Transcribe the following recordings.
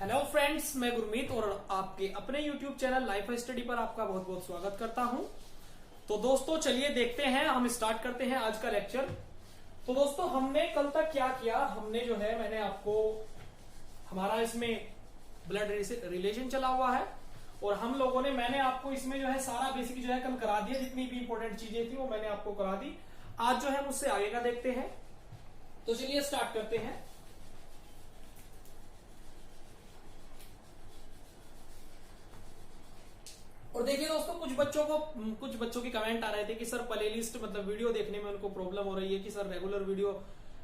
Hello friends, मैं गुरमीत और आपके अपने YouTube चैनल लाइफ स्टडी पर आपका बहुत बहुत स्वागत करता हूं। तो दोस्तों चलिए देखते हैं, हम स्टार्ट करते हैं आज का लेक्चर। तो दोस्तों हमने कल तक क्या किया, हमने जो है मैंने आपको हमारा इसमें ब्लड रिलेशन चला हुआ है और हम लोगों ने मैंने आपको इसमें जो है सारा बेसिक जो है कल करा दिया, जितनी भी इंपॉर्टेंट चीजें थी वो मैंने आपको करा दी। आज जो है मुझसे आगे का देखते हैं। तो चलिए स्टार्ट करते हैं। और देखिए दोस्तों, कुछ बच्चों की कमेंट आ रहे थे कि सर प्ले लिस्ट मतलब वीडियो देखने में उनको प्रॉब्लम हो रही है कि सर रेगुलर वीडियो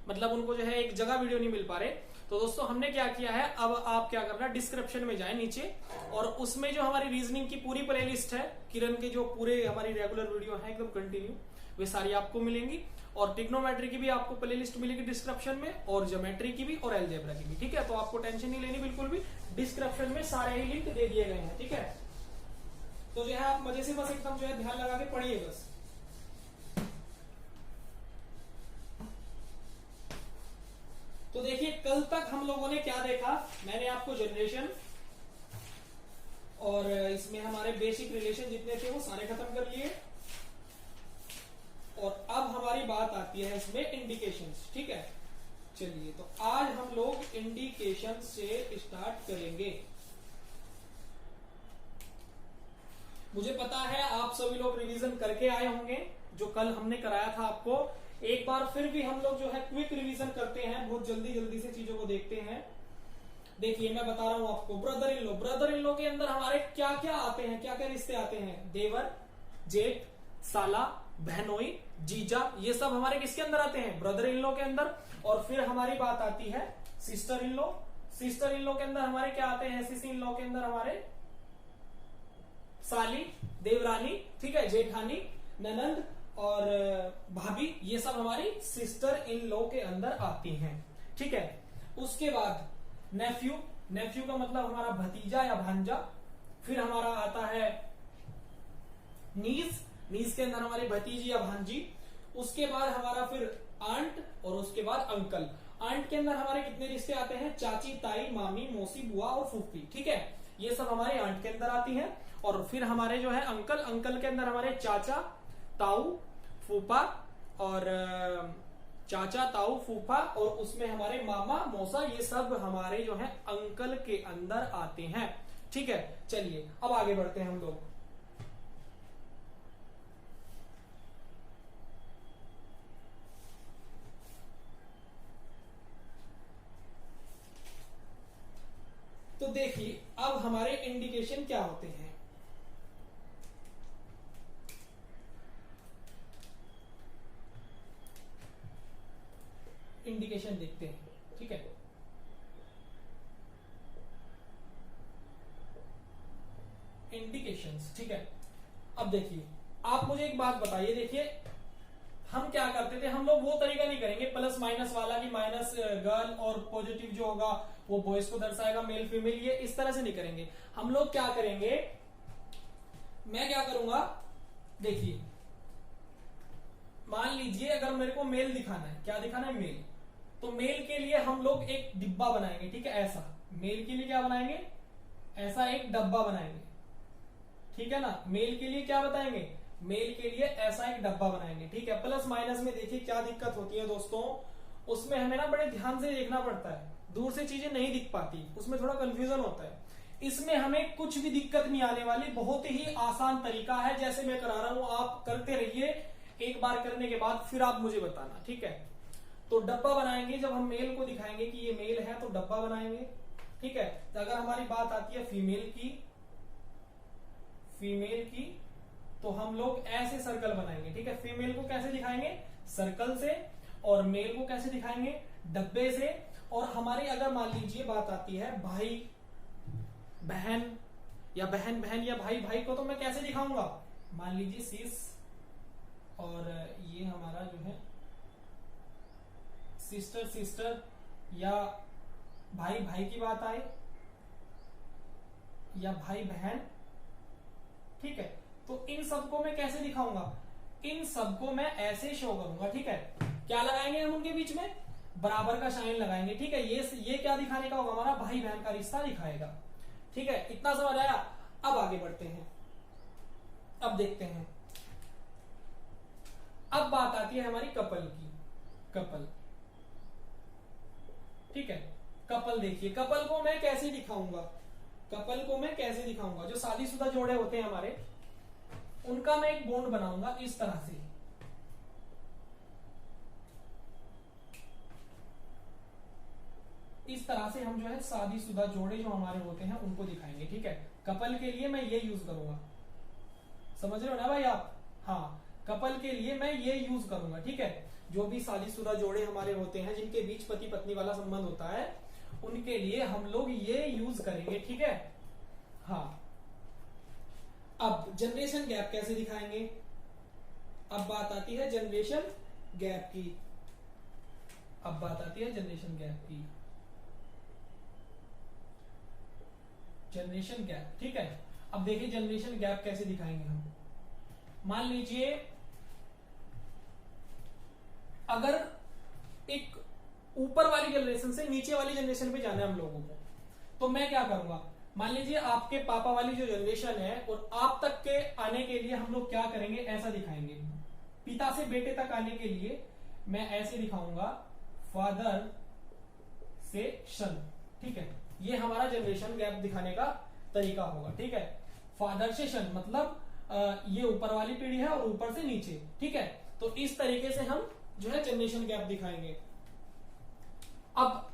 मतलब उनको जो है एक जगह वीडियो नहीं मिल पा रहे। तो दोस्तों हमने क्या किया है, अब आप क्या करना, डिस्क्रिप्शन में जाए नीचे और उसमें जो हमारी रीजनिंग की पूरी प्ले लिस्ट है, किरण के जो पूरे हमारी रेगुलर वीडियो है एकदम कंटिन्यू, वे सारी आपको मिलेंगी। और ट्रिग्नोमेट्री की भी आपको प्ले लिस्ट मिलेगी डिस्क्रिप्शन में, और ज्योमेट्री की भी और अलजेब्रा की भी। ठीक है, तो आपको टेंशन नहीं लेनी बिल्कुल भी, डिस्क्रिप्शन में सारे ही लिंक दे दिए गए हैं। ठीक है, तो जो है आप मजे से बस एकदम जो है ध्यान लगा के पढ़िए बस। तो देखिए कल तक हम लोगों ने क्या देखा, मैंने आपको जनरेशन और इसमें हमारे बेसिक रिलेशन जितने थे वो सारे खत्म कर लिए। और अब हमारी बात आती है इसमें इंडिकेशंस। ठीक है, चलिए तो आज हम लोग इंडिकेशन से स्टार्ट करेंगे। मुझे पता है आप सभी लोग रिवीजन करके आए होंगे, जो कल हमने कराया था आपको। एक बार फिर भी हम लोग जो है क्विक रिवीजन करते हैं, बहुत जल्दी जल्दी से चीजों को देखते हैं। देखिए मैं बता रहा हूं आपको, ब्रदर इन लॉ के अंदर हमारे क्या क्या आते हैं, क्या क्या रिश्ते आते हैं, देवर, जेठ, साला, बहनोई, जीजा, ये सब हमारे किसके अंदर आते हैं, ब्रदर इन लॉ के अंदर। और फिर हमारी बात आती है sister in law. Sister in law के अंदर हमारे क्या आते हैं, सिस इन लॉ के अंदर हमारे साली, देवरानी, ठीक है, जेठानी, ननंद और भाभी, ये सब हमारी सिस्टर इन लॉ के अंदर आती हैं। ठीक है, उसके बाद नेफ्यू का मतलब हमारा भतीजा या भांजा। फिर हमारा आता है नीस के अंदर हमारी भतीजी या भांजी। उसके बाद हमारा फिर आंट और उसके बाद अंकल। आंट के अंदर हमारे कितने रिश्ते आते हैं, चाची, ताई, मामी, मौसी, बुआ और फूफी। ठीक है, ये सब हमारे आंट के अंदर आती हैं। और फिर हमारे जो है अंकल के अंदर हमारे चाचा, ताऊ, फूफा और चाचा, ताऊ, फूफा और उसमें हमारे मामा, मौसा, ये सब हमारे जो है अंकल के अंदर आते हैं। ठीक है, चलिए अब आगे बढ़ते हैं हम लोग। तो देखिए अब हमारे इंडिकेशन क्या होते हैं। इंडिकेशन देखते हैं। ठीक है, इंडिकेशंस। ठीक है, अब देखिए आप मुझे एक बात बताइए, देखिए हम क्या करते थे, हम लोग वो तरीका नहीं करेंगे प्लस माइनस वाला कि माइनस गर्ल और पॉजिटिव जो होगा वो बॉयज को दर्शाएगा, मेल फीमेल, ये इस तरह से नहीं करेंगे। हम लोग क्या करेंगे, मैं क्या करूंगा, देखिए मान लीजिए अगर मेरे को मेल दिखाना है, क्या दिखाना है, मेल, तो मेल के लिए हम लोग एक डिब्बा बनाएंगे। ठीक है, ऐसा मेल के लिए क्या बनाएंगे, ऐसा एक डब्बा बनाएंगे। ठीक है ना, मेल के लिए क्या बताएंगे, मेल के लिए ऐसा एक डब्बा बनाएंगे। ठीक है, प्लस माइनस में देखिए क्या दिक्कत होती है दोस्तों, उसमें हमें ना बड़े ध्यान से देखना पड़ता है, दूर से चीजें नहीं दिख पाती, उसमें थोड़ा कंफ्यूजन होता है। इसमें हमें कुछ भी दिक्कत नहीं आने वाली, बहुत ही आसान तरीका है, जैसे मैं करा रहा हूं आप करते रहिए, एक बार करने के बाद फिर आप मुझे बताना। ठीक है, तो डब्बा बनाएंगे, जब हम मेल को दिखाएंगे कि ये मेल है तो डब्बा बनाएंगे। ठीक है, तो अगर हमारी बात आती है फीमेल की तो हम लोग ऐसे सर्कल बनाएंगे। ठीक है, फीमेल को कैसे दिखाएंगे, सर्कल से, और मेल को कैसे दिखाएंगे, डब्बे से। और हमारी अगर मान लीजिए बात आती है भाई बहन या बहन या भाई को, तो मैं कैसे दिखाऊंगा, मान लीजिए सिस, और ये हमारा जो है सिस्टर, या भाई की बात आए या भाई बहन। ठीक है, तो इन सबको मैं कैसे दिखाऊंगा, इन सबको मैं ऐसे शो करूंगा। ठीक है, क्या लगाएंगे हम उनके बीच में, बराबर का साइन लगाएंगे, ठीक है। ये क्या दिखाने का होगा, हमारा भाई बहन का रिश्ता दिखाएगा, ठीक है। इतना समझ आया। अब आगे बढ़ते हैं, अब देखते हैं। अब बात आती है हमारी कपल की। कपल, ठीक है। कपल देखिए, कपल को मैं कैसे दिखाऊंगा, कपल को मैं कैसे दिखाऊंगा, जो शादीशुदा जोड़े होते हैं हमारे, उनका मैं एक बॉन्ड बनाऊंगा इस तरह से। इस तरह से हम जो है शादीशुदा जोड़े जो हमारे होते हैं उनको दिखाएंगे, ठीक है। कपल के लिए मैं ये यूज करूंगा, समझ रहे हो ना भाई आप? हाँ, कपल के लिए मैं ये यूज करूंगा, ठीक है। जो भी शादीशुदा जोड़े हमारे होते हैं, जिनके बीच पति पत्नी वाला संबंध होता है, उनके लिए हम लोग ये यूज करेंगे, ठीक है। हाँ, अब जनरेशन गैप कैसे दिखाएंगे, अब बात आती है जनरेशन गैप की। अब बात आती है जनरेशन गैप की। जनरेशन गैप, ठीक है। अब देखिए जनरेशन गैप कैसे दिखाएंगे हम। मान लीजिए अगर एक ऊपर वाली जनरेशन से नीचे वाली जनरेशन पे जाना है हम लोगों को, तो मैं क्या करूंगा, मान लीजिए आपके पापा वाली जो जनरेशन है और आप तक के आने के लिए हम लोग क्या करेंगे, ऐसा दिखाएंगे। पिता से बेटे तक आने के लिए मैं ऐसे दिखाऊंगा, फादर से सन, ठीक है। ये हमारा जनरेशन गैप दिखाने का तरीका होगा, ठीक है। फादर से सन मतलब ये ऊपर वाली पीढ़ी है और ऊपर से नीचे, ठीक है। तो इस तरीके से हम जो है जनरेशन गैप दिखाएंगे। अब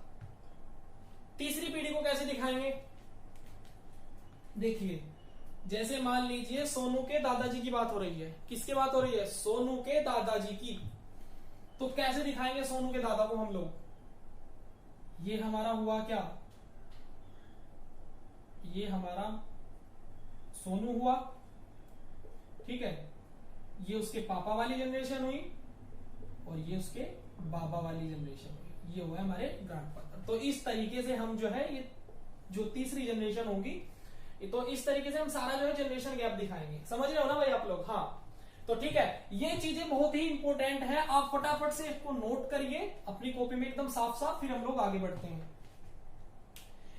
तीसरी पीढ़ी को कैसे दिखाएंगे, देखिए जैसे मान लीजिए सोनू के दादाजी की बात हो रही है। किसकी बात हो रही है, सोनू के दादाजी की। तो कैसे दिखाएंगे सोनू के दादा को हम लोग, ये हमारा हुआ क्या, ये हमारा सोनू हुआ, ठीक है। ये उसके पापा वाली जनरेशन हुई और ये उसके बाबा वाली जनरेशन हुई, ये हुआ हमारे ग्रैंडफादर। तो इस तरीके से हम जो है ये जो तीसरी जनरेशन होगी, तो इस तरीके से हम सारा जो है जनरेशन गैप दिखाएंगे। समझ रहे हो ना भाई आप लोग? हाँ, तो ठीक है, ये चीजें बहुत ही इंपॉर्टेंट है, आप फटाफट से इसको नोट करिए अपनी कॉपी में एकदम साफ साफ, फिर हम लोग आगे बढ़ते हैं।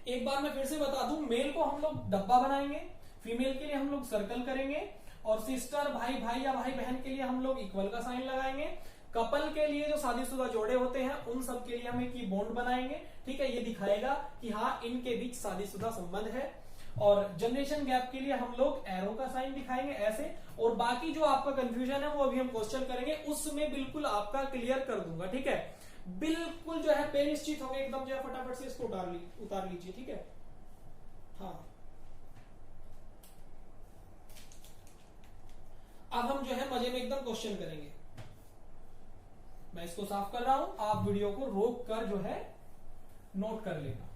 एक बार मैं फिर से बता दूं, मेल को हम लोग डब्बा बनाएंगे, फीमेल के लिए हम लोग सर्कल करेंगे, और सिस्टर भाई भाई या भाई बहन के लिए हम लोग इक्वल का साइन लगाएंगे। कपल के लिए जो शादीशुदा जोड़े होते हैं उन सब के लिए हम एक बॉन्ड बनाएंगे, ठीक है। ये दिखाएगा कि हाँ इनके बीच शादीशुदा संबंध है। और जनरेशन गैप के लिए हम लोग एरो का साइन दिखाएंगे ऐसे। और बाकी जो आपका कंफ्यूजन है वो अभी हम क्वेश्चन करेंगे, उसमें बिल्कुल आपका क्लियर कर दूंगा, ठीक है। बिल्कुल जो है पे निश्चित हो गए एकदम, जो है फटाफट से इसको उतार लीजिए, ठीक है। हाँ, अब हम जो है मजे में एकदम क्वेश्चन करेंगे। मैं इसको साफ कर रहा हूं, आप वीडियो को रोक कर जो है नोट कर लेना।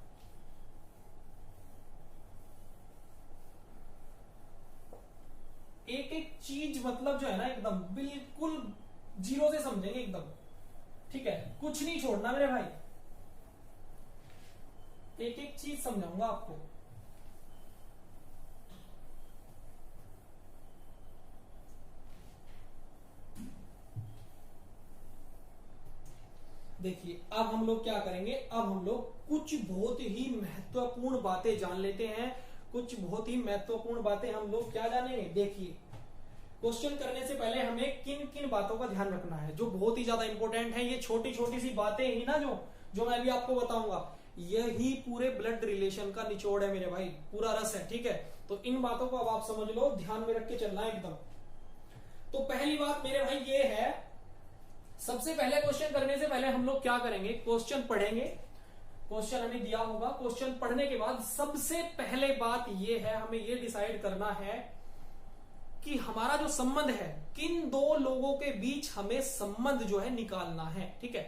एक एक चीज मतलब जो है ना एकदम बिल्कुल जीरो से समझेंगे एकदम, ठीक है। कुछ नहीं छोड़ना मेरे भाई, एक एक चीज समझाऊंगा आपको। देखिए अब हम लोग क्या करेंगे, अब हम लोग कुछ बहुत ही महत्वपूर्ण बातें जान लेते हैं। कुछ बहुत ही महत्वपूर्ण बातें हम लोग क्या जानेंगे, देखिए क्वेश्चन करने से पहले हमें किन किन बातों का ध्यान रखना है जो बहुत ही ज्यादा इंपॉर्टेंट है। ये छोटी छोटी सी बातें ही ना जो मैं भी आपको बताऊंगा, यही पूरे ब्लड रिलेशन का निचोड़ है मेरे भाई, पूरा रस है, ठीक है। तो इन बातों को अब आप समझ लो, ध्यान में रख के चलना है एकदम। तो पहली बात मेरे भाई ये है, सबसे पहले क्वेश्चन करने से पहले हम लोग क्या करेंगे, क्वेश्चन पढ़ेंगे। क्वेश्चन हमें दिया होगा, क्वेश्चन पढ़ने के बाद सबसे पहले बात ये है, हमें ये डिसाइड करना है कि हमारा जो संबंध है, किन दो लोगों के बीच हमें संबंध जो है निकालना है, ठीक है।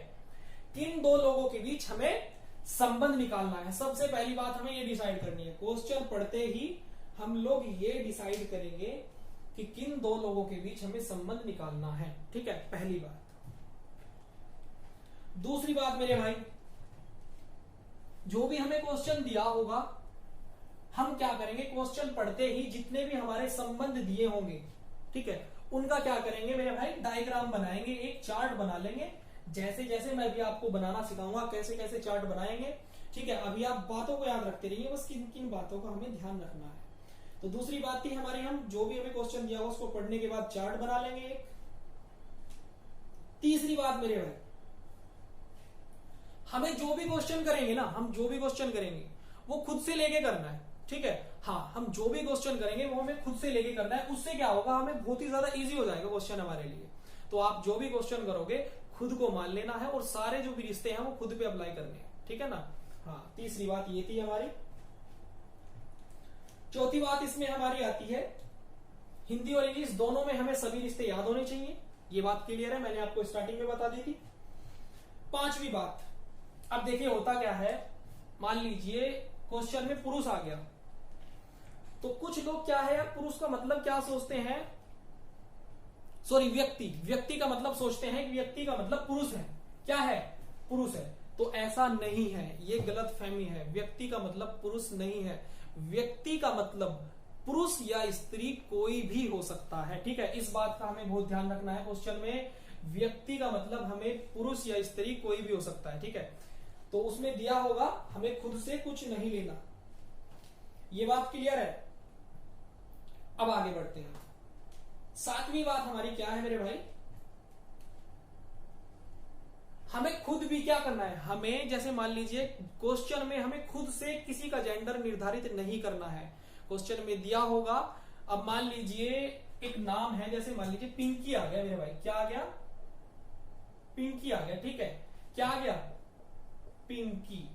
किन दो लोगों के बीच हमें संबंध निकालना है, सबसे पहली बात हमें ये डिसाइड करनी है। क्वेश्चन पढ़ते ही हम लोग ये डिसाइड करेंगे कि किन दो लोगों के बीच हमें संबंध निकालना है, ठीक है, पहली बात। दूसरी बात मेरे भाई, जो भी हमें क्वेश्चन दिया होगा, हम क्या करेंगे, क्वेश्चन पढ़ते ही जितने भी हमारे संबंध दिए होंगे, ठीक है, उनका क्या करेंगे मेरे भाई, डायग्राम बनाएंगे, एक चार्ट बना लेंगे जैसे जैसे मैं भी आपको बनाना सिखाऊंगा कैसे कैसे चार्ट बनाएंगे, ठीक है। अभी आप बातों को याद रखते रहिए, बस किन किन बातों का हमें ध्यान रखना है। तो दूसरी बात थी हमारी, हम जो भी हमें क्वेश्चन दिया हो उसको पढ़ने के बाद चार्ट बना लेंगे एक। तीसरी बात मेरे भाई, हमें जो भी क्वेश्चन करेंगे ना, हम जो भी क्वेश्चन करेंगे वो खुद से लेके करना है, ठीक है। हाँ, हम जो भी क्वेश्चन करेंगे वो हमें खुद से लेके करना है। उससे क्या होगा, हमें बहुत ही ज्यादा इजी हो जाएगा क्वेश्चन हमारे लिए। तो आप जो भी क्वेश्चन करोगे खुद को मान लेना है और सारे जो भी रिश्ते हैं वो खुद पे अप्लाई करने हैं, ठीक है ना। हाँ, तीसरी बात ये थी हमारी। चौथी बात इसमें हमारी आती है, हिंदी और इंग्लिश दोनों में हमें सभी रिश्ते याद होने चाहिए। ये बात क्लियर है, मैंने आपको स्टार्टिंग में बता दी थी। पांचवी बात, अब देखिए होता क्या है, मान लीजिए क्वेश्चन में पुरुष आ गया, तो कुछ लोग क्या है यार, पुरुष का मतलब क्या सोचते हैं, सॉरी व्यक्ति का मतलब सोचते हैं कि व्यक्ति का मतलब पुरुष है, क्या है, पुरुष है। तो ऐसा नहीं है, ये गलत फहमी है। व्यक्ति का मतलब पुरुष नहीं है, व्यक्ति का मतलब पुरुष या स्त्री कोई भी हो सकता है, ठीक है। इस बात का हमें बहुत ध्यान रखना है क्वेश्चन में, व्यक्ति का मतलब हमें पुरुष या स्त्री कोई भी हो सकता है, ठीक है। तो उसमें दिया होगा, हमें खुद से कुछ नहीं लेना। ये बात क्लियर है। अब आगे बढ़ते हैं। सातवीं बात हमारी क्या है मेरे भाई, हमें खुद भी क्या करना है, हमें जैसे मान लीजिए क्वेश्चन में हमें खुद से किसी का जेंडर निर्धारित नहीं करना है। क्वेश्चन में दिया होगा, अब मान लीजिए एक नाम है, जैसे मान लीजिए पिंकी आ गया मेरे भाई, क्या आ गया, पिंकी आ गया, ठीक है। क्या आ गया, पिंकी।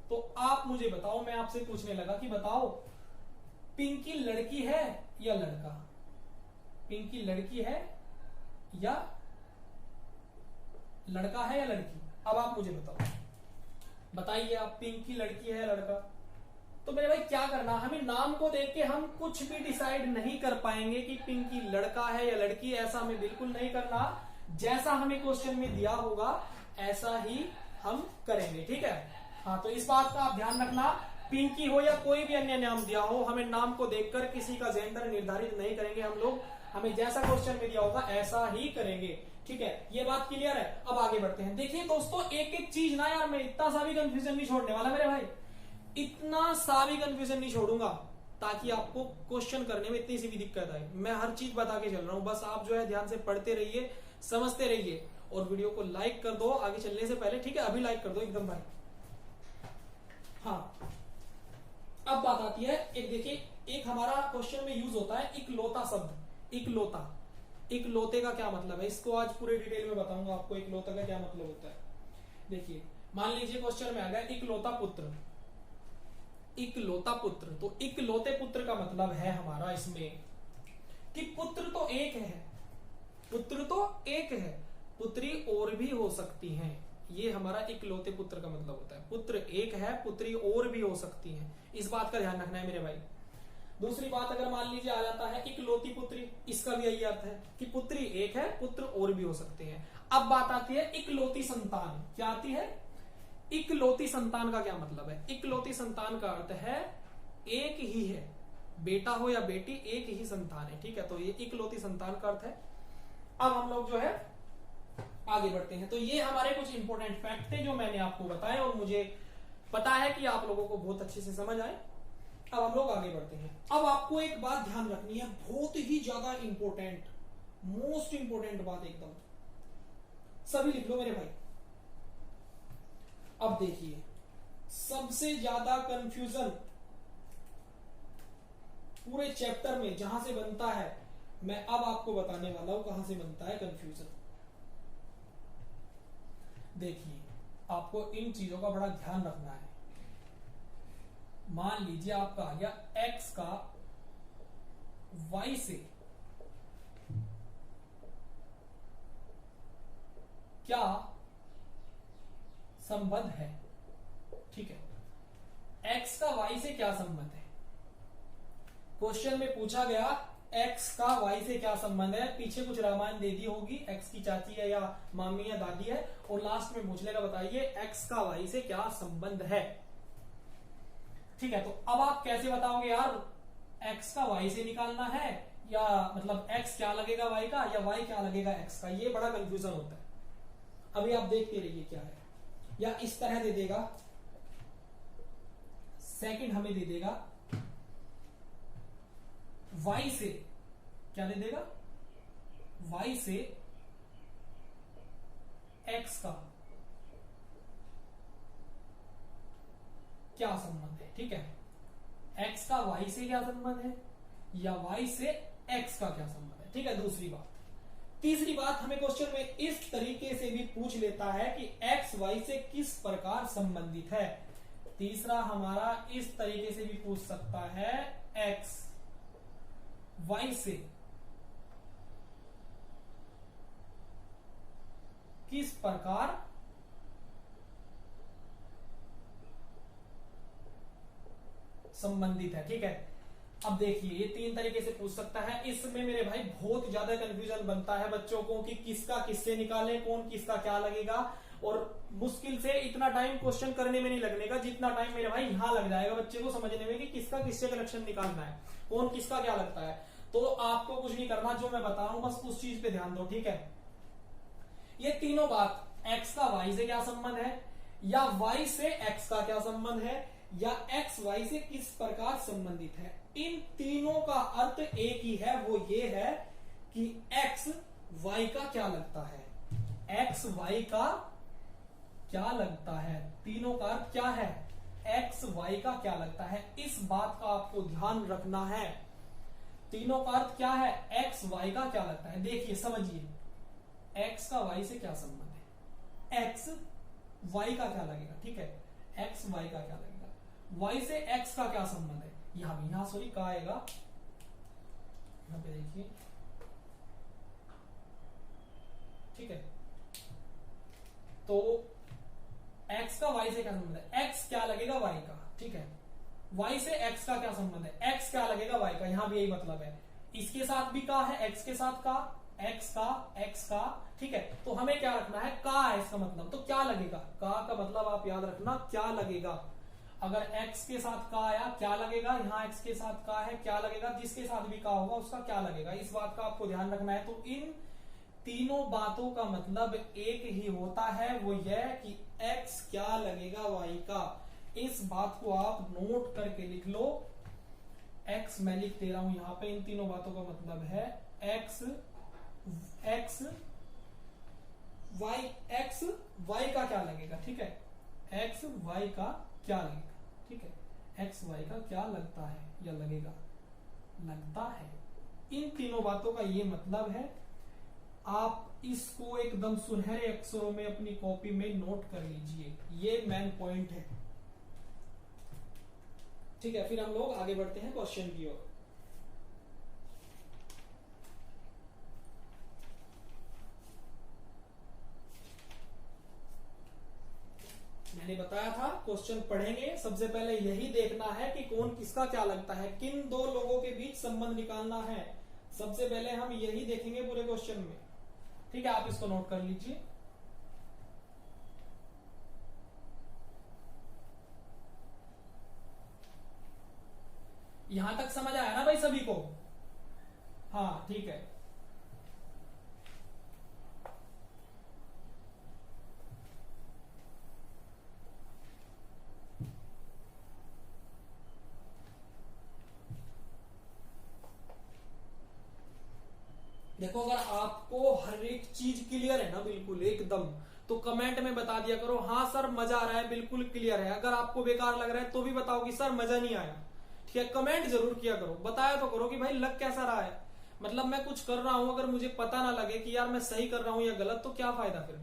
तो आप मुझे बताओ, मैं आपसे पूछने लगा कि बताओ पिंकी लड़की है या लड़का, पिंकी लड़की है या लड़का है या लड़की, अब आप मुझे बताओ, बताइए आप, पिंकी लड़की है या लड़का। तो मेरे भाई क्या करना, हमें नाम को देख के हम कुछ भी डिसाइड नहीं कर पाएंगे कि पिंकी लड़का है या लड़की, ऐसा हमें बिल्कुल नहीं करना। जैसा हमें क्वेश्चन में दिया होगा ऐसा ही हम करेंगे, ठीक है। हाँ, तो इस बात का आप ध्यान रखना, पिंकी हो या कोई भी अन्य नाम दिया हो, हमें नाम को देखकर किसी का जेंडर निर्धारित नहीं करेंगे हम लोग, हमें जैसा क्वेश्चन में दिया होगा ऐसा ही करेंगे, ठीक है। ये बात क्लियर है। अब आगे बढ़ते हैं। देखिए दोस्तों, एक एक चीज ना यार, मैं इतना सा भी कंफ्यूजन नहीं छोड़ने वाला मेरे भाई, इतना सा भी कंफ्यूजन नहीं छोड़ूंगा ताकि आपको क्वेश्चन करने में इतनी सी भी दिक्कत आए। मैं हर चीज बता के चल रहा हूं, बस आप जो है ध्यान से पढ़ते रहिए, समझते रहिए, और वीडियो को लाइक कर दो आगे चलने से पहले, ठीक है। अभी लाइक कर दो एकदम भाई। हाँ, अब बात आती है, एक देखिए, एक हमारा क्वेश्चन में यूज होता है इकलौता शब्द। इकलौता, इकलौते का क्या मतलब है, इसको आज पूरे डिटेल में बताऊंगा आपको, इकलौता का क्या मतलब होता है। देखिए मान लीजिए क्वेश्चन में आ गया इकलौता पुत्र, इकलौता पुत्र। तो इकलौते पुत्र का मतलब है हमारा इसमें कि पुत्र तो एक है, पुत्र तो एक है, पुत्री और भी हो सकती हैं। ये हमारा इकलौते पुत्र का मतलब होता है, पुत्र एक है, पुत्री और भी हो सकती हैं। इस बात का ध्यान रखना है मेरे भाई। दूसरी बात, अगर मान लीजिए आ जाता है इकलौती पुत्री, इसका भी यही अर्थ है कि पुत्री एक है, पुत्र और भी हो सकते हैं। अब बात आती है इकलौती संतान, क्या आती है, इकलौती संतान का क्या मतलब है। इकलौती संतान का अर्थ है एक ही है, बेटा हो या बेटी एक ही संतान है, ठीक है। तो ये इकलौती संतान का अर्थ है। अब हम लोग जो है आगे बढ़ते हैं। तो ये हमारे कुछ इंपॉर्टेंट फैक्ट थे जो मैंने आपको बताए और मुझे पता है कि आप लोगों को बहुत अच्छे से समझ आए। अब हम लोग आगे बढ़ते हैं। अब आपको एक बात ध्यान रखनी है, बहुत ही ज्यादा इंपॉर्टेंट, मोस्ट इंपॉर्टेंट बात एकदम, सभी लिख लो मेरे भाई। अब देखिए, सबसे ज्यादा कंफ्यूजन पूरे चैप्टर में जहां से बनता है, मैं अब आपको बताने वाला हूं कहां से बनता है कंफ्यूजन। देखिए, आपको इन चीजों का बड़ा ध्यान रखना है। मान लीजिए आपका आ गया x का y से क्या संबंध है, ठीक है। x का y से क्या संबंध है, क्वेश्चन में पूछा गया x का y से क्या संबंध है। पीछे कुछ रामायण दे दी होगी, x की चाची है या मामी या दादी है, और लास्ट में पूछ लेगा बताइए x का y से क्या संबंध है, ठीक है। तो अब आप कैसे बताओगे यार, x का y से निकालना है या मतलब x क्या लगेगा y का या y क्या लगेगा x का, ये बड़ा कंफ्यूजन होता है। अभी आप देखते रहिए क्या है, या इस तरह दे देगा, सेकंड हमें दे देगा y से, क्या दे देगा, y से x का क्या संबंध है, ठीक है, x का y से क्या संबंध है या y से x का क्या संबंध है, ठीक है। दूसरी बात, तीसरी बात हमें क्वेश्चन में इस तरीके से भी पूछ लेता है कि x y से किस प्रकार संबंधित है। तीसरा हमारा इस तरीके से भी पूछ सकता है x y से किस प्रकार संबंधित है, ठीक है। अब देखिए ये तीन तरीके से पूछ सकता है। इसमें मेरे भाई बहुत ज्यादा कंफ्यूजन बनता है बच्चों को कि किसका किससे निकालें, कौन किसका क्या लगेगा, और मुश्किल से इतना टाइम क्वेश्चन करने में नहीं लगने का जितना टाइम मेरे भाई यहां लग जाएगा बच्चे को समझने में कि किसका किससे कलेक्शन निकालना है, कौन किसका क्या लगता है। तो आपको कुछ नहीं करना, जो मैं बता रहा हूं बस उस चीज पे ध्यान दो, ठीक है। ये तीनों बात, x का y से क्या संबंध है, या y से x का क्या संबंध है, या x y से किस प्रकार संबंधित है, इन तीनों का अर्थ एक ही है, वो ये है कि x y का क्या लगता है, x y का क्या लगता है, तीनों का अर्थ क्या है, x y का क्या लगता है, इस बात का आपको ध्यान रखना है। तीनों का अर्थ क्या है, x y का क्या लगता है। देखिए समझिए, x का y से क्या संबंध है, x y का क्या लगेगा, ठीक है, x y का क्या लगेगा, y से x का क्या संबंध है, यहां सॉरी का आएगा, यहां पे देखिए, ठीक है। तो x का y से क्या संबंध है, x क्या लगेगा y का, ठीक है, y से x का क्या संबंध है, x क्या लगेगा y का, यहां भी यही मतलब है। इसके साथ भी का है, x के साथ का, x का, ठीक है। तो हमें क्या रखना है, का है इसका मतलब, तो क्या लगेगा, का मतलब आप याद रखना क्या लगेगा। अगर x के साथ का आया क्या लगेगा, यहाँ x के साथ का है क्या लगेगा, जिसके साथ भी का होगा उसका क्या लगेगा, इस बात का आपको ध्यान रखना है। तो इन तीनों बातों का मतलब एक ही होता है, वो यह कि x क्या लगेगा y का। इस बात को आप नोट करके लिख लो, x मैं लिख दे रहा हूं यहां पे, इन तीनों बातों का मतलब है x y का क्या लगेगा, ठीक है, x y का क्या लगेगा, ठीक है, x y का क्या लगता है या लगेगा, लगता है। इन तीनों बातों का ये मतलब है। आप इसको एकदम सुनहरे अक्षरों में अपनी कॉपी में नोट कर लीजिए, ये मेन पॉइंट है, ठीक है। फिर हम लोग आगे बढ़ते हैं क्वेश्चन की ओर। मैंने बताया था क्वेश्चन पढ़ेंगे, सबसे पहले यही देखना है कि कौन किसका क्या लगता है, किन दो लोगों के बीच संबंध निकालना है, सबसे पहले हम यही देखेंगे पूरे क्वेश्चन में, ठीक है। आप इसको नोट कर लीजिए। यहां तक समझ आया ना भाई सभी को, हाँ ठीक है। देखो अगर आपको हर एक चीज क्लियर है ना बिल्कुल एकदम, तो कमेंट में बता दिया करो हाँ सर मजा आ रहा है, बिल्कुल क्लियर है। अगर आपको बेकार लग रहा है तो भी बताओ कि सर मजा नहीं आया, ठीक है। कमेंट जरूर किया करो, बताया तो करो कि भाई लग कैसा रहा है। मतलब मैं कुछ कर रहा हूं, अगर मुझे पता ना लगे कि यार मैं सही कर रहा हूं या गलत, तो क्या फायदा फिर,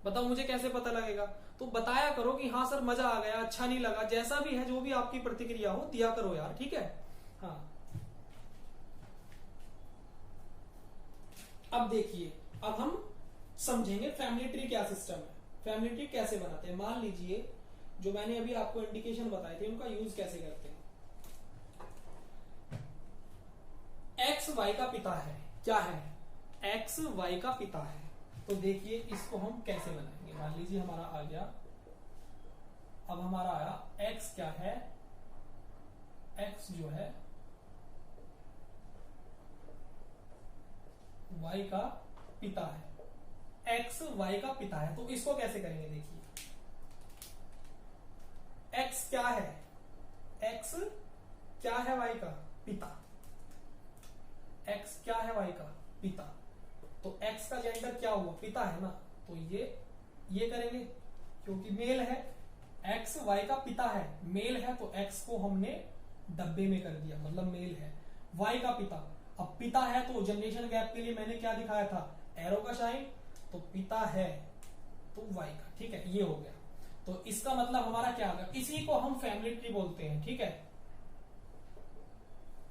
बताओ मुझे कैसे पता लगेगा। तो बताया करो कि हाँ सर मजा आ गया, अच्छा नहीं लगा, जैसा भी है, जो भी आपकी प्रतिक्रिया हो दिया करो यार, ठीक है। हाँ अब देखिए, अब हम समझेंगे फैमिली ट्री क्या सिस्टम है, फैमिली ट्री कैसे बनाते हैं। मान लीजिए जो मैंने अभी आपको इंडिकेशन बताए थे उनका यूज कैसे करते हैं। एक्स वाई का पिता है, क्या है, एक्स वाई का पिता है। तो देखिए इसको हम कैसे बनाएंगे। मान लीजिए हमारा आ गया, अब हमारा आया एक्स क्या है, एक्स जो है वाई का पिता है, x y का पिता है। तो इसको कैसे करेंगे, देखिए x क्या है, x क्या है y का पिता, x क्या है y का पिता, तो x का जेंडर क्या हुआ, पिता है ना, तो ये करेंगे क्योंकि मेल है, x y का पिता है, मेल है, तो x को हमने डब्बे में कर दिया, मतलब मेल है, y का पिता, अब पिता है तो जनरेशन गैप के लिए मैंने क्या दिखाया था, एरो का साइन, तो पिता है तो y का, ठीक है, ये हो गया। तो इसका मतलब हमारा क्या होगा, इसी को हम फैमिली ट्री बोलते हैं, ठीक है,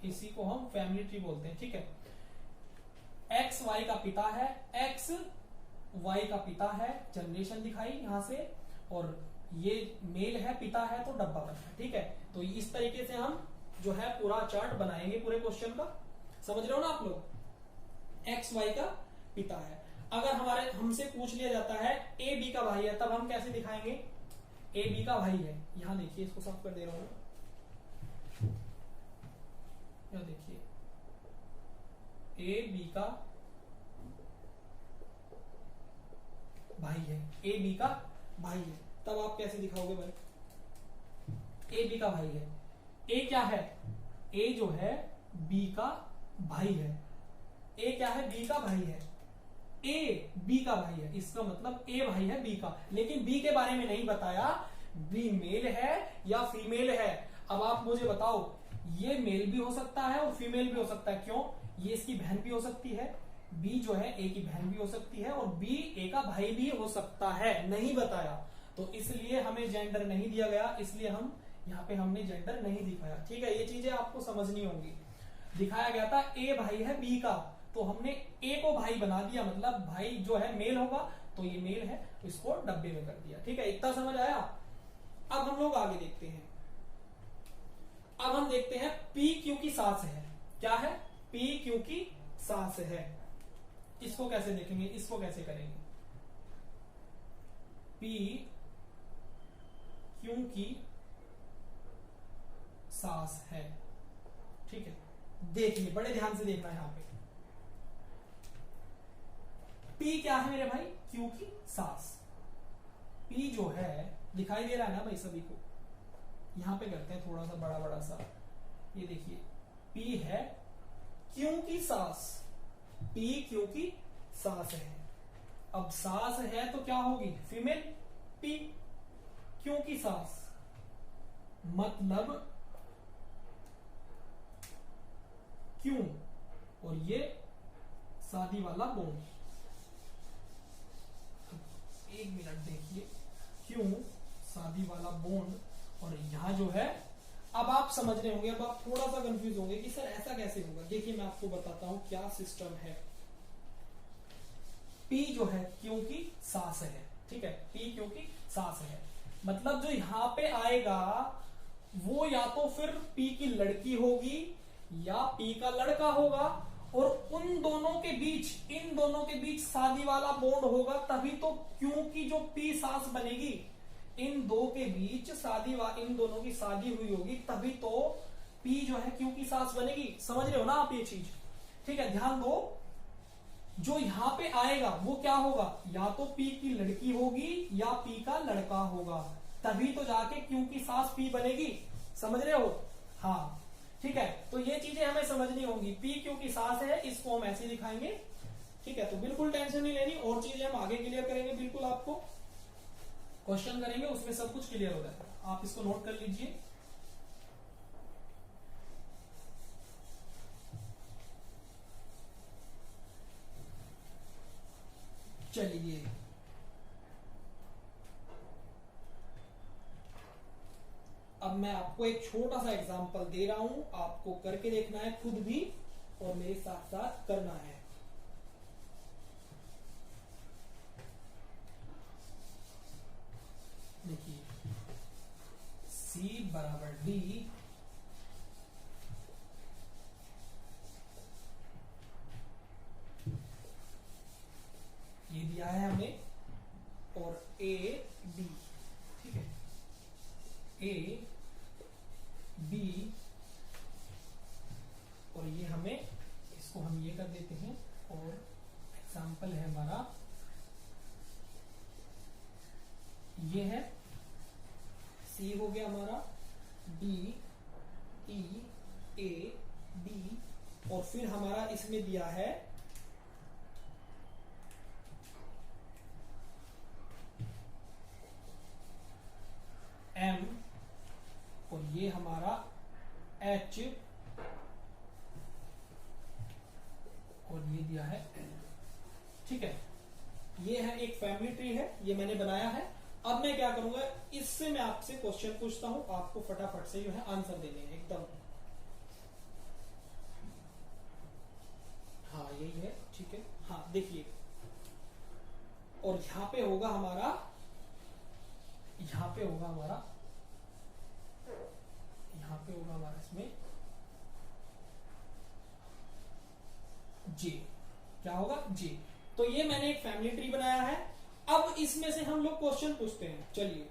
इसी को हम फैमिली ट्री बोलते हैं, ठीक है। x y का पिता है, x y का पिता है, जनरेशन दिखाई यहां से, और ये मेल है, पिता है, तो डब्बा बना, ठीक है। तो इस तरीके से हम जो है पूरा चार्ट बनाएंगे पूरे क्वेश्चन का, समझ रहे हो ना आप लोग। x y का पिता है, अगर हमारे हमसे पूछ लिया जाता है a b का भाई है, तब हम कैसे दिखाएंगे, a b का भाई है, यहां देखिए इसको साफ कर दे रहा हूं, यहां देखिए a b का भाई है, a b का भाई है, तब आप कैसे दिखाओगे भाई, a b का भाई है, a क्या है, a जो है b का भाई है, a क्या है, b का भाई है, a b का भाई है, इसका मतलब a भाई है b का, लेकिन b के बारे में नहीं बताया, b मेल है या फीमेल है। अब आप मुझे बताओ, ये मेल भी हो सकता है और फीमेल भी हो सकता है, क्यों, ये इसकी बहन भी हो सकती है, b जो है a की बहन भी हो सकती है, और b a का भाई भी हो सकता है, नहीं बताया, तो इसलिए हमें जेंडर नहीं दिया गया, इसलिए हम यहाँ पे हमने जेंडर नहीं दिखाया, ठीक है। ये चीजें आपको समझनी होंगी। दिखाया गया था a भाई है b का, तो हमने a को भाई बना दिया, मतलब भाई जो है मेल होगा, तो ये मेल है, इसको डब्बे में कर दिया, ठीक है, इतना समझ आया। अब हम लोग आगे देखते हैं, अब हम देखते हैं p q की सास है, क्या है, p q की सास है, इसको कैसे देखेंगे, इसको कैसे करेंगे, p q की सास है, ठीक है। देखिए बड़े ध्यान से देखना है यहां पे, P क्या है मेरे भाई, Q की सास, P जो है दिखाई दे रहा है ना भाई सभी को, यहां पे करते हैं थोड़ा सा बड़ा बड़ा सा, ये देखिए P है Q की सास, P Q की सास है, अब सास है तो क्या होगी, फीमेल, P Q की सास, मतलब क्यों, और ये शादी वाला बोन, एक मिनट देखिए, क्यों शादी वाला बोन, और यहां जो है, अब आप समझ रहे होंगे, अब आप थोड़ा सा कंफ्यूज होंगे कि सर ऐसा कैसे होगा। देखिए मैं आपको बताता हूं क्या सिस्टम है। P जो है क्यों की सास है, ठीक है, P क्यों की सास है, मतलब जो यहां पे आएगा वो या तो फिर P की लड़की होगी या P का लड़का होगा, और उन दोनों के बीच, इन दोनों के बीच शादी वाला बॉन्ड होगा, तभी तो क्यों की जो P सास बनेगी, इन दो के बीच इन दोनों की शादी हुई होगी, तभी तो P जो है क्यों की सास बनेगी, समझ रहे हो ना आप ये चीज, ठीक है। ध्यान दो, जो यहां पे आएगा वो क्या होगा, या तो P की लड़की होगी या P का लड़का होगा, तभी तो जाके क्यों की सास P बनेगी, समझ रहे हो, हाँ ठीक है। तो ये चीजें हमें समझनी होंगी, P क्यों की सास है, इसको हम ऐसे दिखाएंगे, ठीक है। तो बिल्कुल टेंशन नहीं लेनी, और चीजें हम आगे क्लियर करेंगे, बिल्कुल आपको क्वेश्चन करेंगे उसमें सब कुछ क्लियर हो जाएगा, आप इसको नोट कर लीजिए। चलिए अब मैं आपको एक छोटा सा एग्जांपल दे रहा हूं, आपको करके देखना है खुद भी, और मेरे साथ साथ करना है। देखिए C बराबर D, ये दिया है हमें, और A B, ठीक है, A B, और ये हमें, इसको हम ये कर देते हैं, और एग्जाम्पल है हमारा ये है सी हो गया हमारा, डी ई ए डी, और फिर हमारा इसमें दिया है एम, और ये हमारा एच, और ये दिया है एल। ठीक है, ये है एक फैमिली ट्री है, ये मैंने बनाया है। अब मैं क्या करूंगा, इससे मैं आपसे क्वेश्चन पूछता हूं, आपको फटाफट से जो है आंसर देने हैं एकदम। हाँ यही है, ठीक है। हाँ देखिए, और यहां पे होगा हमारा, यहां पे होगा हमारा, यहां पे होगा हमारा इसमें जे, क्या होगा जे। तो ये मैंने एक फैमिली ट्री बनाया है। अब इसमें से हम लोग क्वेश्चन पूछते हैं। चलिए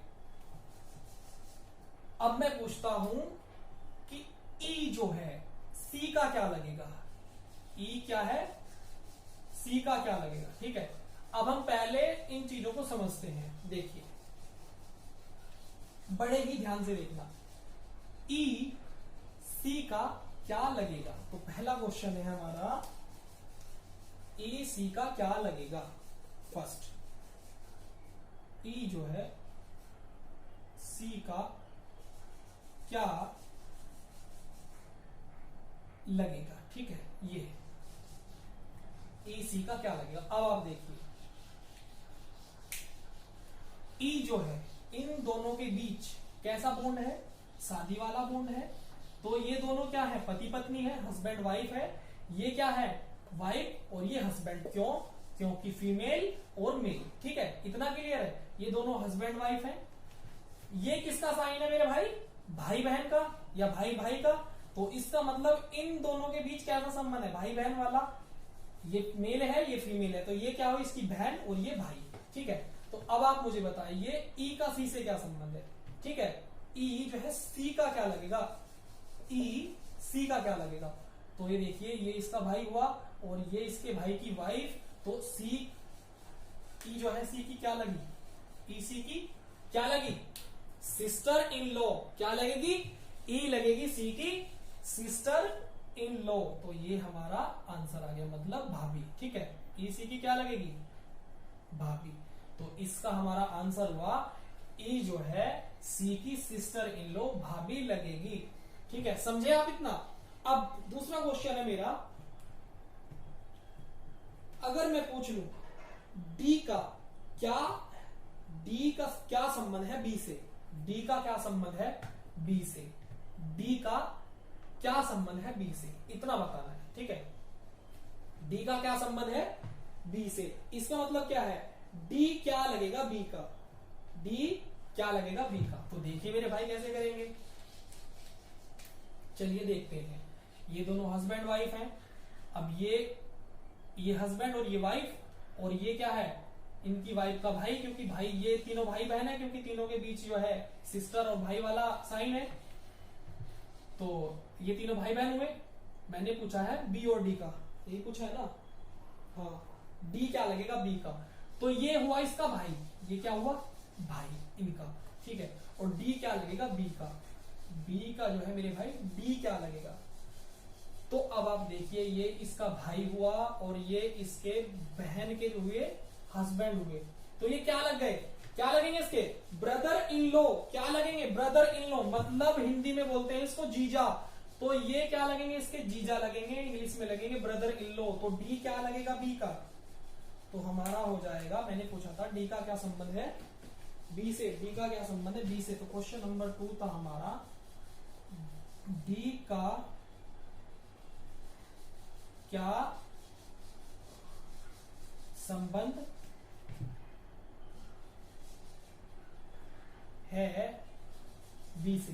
अब मैं पूछता हूं कि ई जो है सी का क्या लगेगा, ई क्या है सी का क्या लगेगा। ठीक है, अब हम पहले इन चीजों को समझते हैं। देखिए बड़े ही ध्यान से देखना, ई सी का क्या लगेगा। तो पहला क्वेश्चन है हमारा, ई सी का क्या लगेगा। फर्स्ट, ई जो है सी का क्या लगेगा। ठीक है, ये ई सी का क्या लगेगा। अब आप देखिए, ई जो है इन दोनों के बीच कैसा बॉन्ड है, शादी वाला बॉन्ड है। तो ये दोनों क्या है, पति पत्नी है, हस्बैंड वाइफ है। ये क्या है, वाइफ, और ये हस्बैंड। क्यों, क्योंकि फीमेल और मेल। ठीक है, इतना क्लियर है, ये दोनों हस्बैंड वाइफ है। ये किसका साइन है मेरे भाई, भाई बहन का या भाई भाई का। तो इसका मतलब इन दोनों के बीच कैसा संबंध है, भाई बहन वाला। ये मेल है, ये फीमेल है, तो ये क्या हो, इसकी बहन और ये भाई। ठीक है, तो अब आप मुझे बताइए ई का सी से क्या संबंध है। ठीक है, ई जो है सी का क्या लगेगा, ई सी का क्या लगेगा। तो ये देखिए, ये इसका भाई हुआ और ये इसके भाई की वाइफ। तो सी ई जो है सी की क्या लगी, ई सी की क्या लगी, सिस्टर इन लॉ। क्या लगेगी, ई लगेगी सी की सिस्टर इन लॉ। तो ये हमारा आंसर आ गया, मतलब भाभी। ठीक है, ई सी की क्या लगेगी, भाभी। तो इसका हमारा आंसर हुआ, ई जो है सी की सिस्टर इन लॉ भाभी लगेगी। ठीक है, समझे आप इतना। अब दूसरा क्वेश्चन है मेरा, अगर मैं पूछ लू डी का क्या संबंध है बी से, डी का क्या संबंध है बी से, डी का क्या संबंध है बी से, इतना बताना है। ठीक है, डी का क्या संबंध है बी से, इसका मतलब क्या है, डी क्या लगेगा बी का, डी क्या लगेगा बी का। तो देखिए मेरे भाई कैसे करेंगे, चलिए देखते हैं। ये दोनों हस्बैंड वाइफ हैं। अब ये हस्बैंड और ये वाइफ, और ये क्या है, इनकी वाइफ का भाई, क्योंकि भाई ये तीनों भाई बहन है, क्योंकि तीनों के बीच जो है सिस्टर और भाई वाला साइन है। तो ये तीनों भाई बहन हुए। मैंने पूछा है बी और डी का, यही पूछा है ना। हाँ, डी क्या लगेगा बी का। तो ये हुआ इसका भाई, ये क्या हुआ भाई इनका। ठीक है, और डी क्या लगेगा बी का, बी का जो है मेरे भाई डी क्या लगेगा। तो अब आप देखिए, ये इसका भाई हुआ और ये इसके बहन के हुए हस्बैंड हुए। तो ये क्या लग गए, क्या लगेंगे इसके, ब्रदर इन लॉ। क्या लगेंगे, ब्रदर इन लॉ, मतलब हिंदी में बोलते हैं इसको जीजा। तो ये क्या लगेंगे, इसके जीजा लगेंगे, इंग्लिश में लगेंगे ब्रदर इन लॉ। तो डी क्या लगेगा बी का। तो हमारा हो जाएगा, मैंने पूछा था डी का क्या संबंध है बी से, डी का क्या संबंध है बी से। तो क्वेश्चन नंबर 2 था हमारा, डी का क्या संबंध है बी से।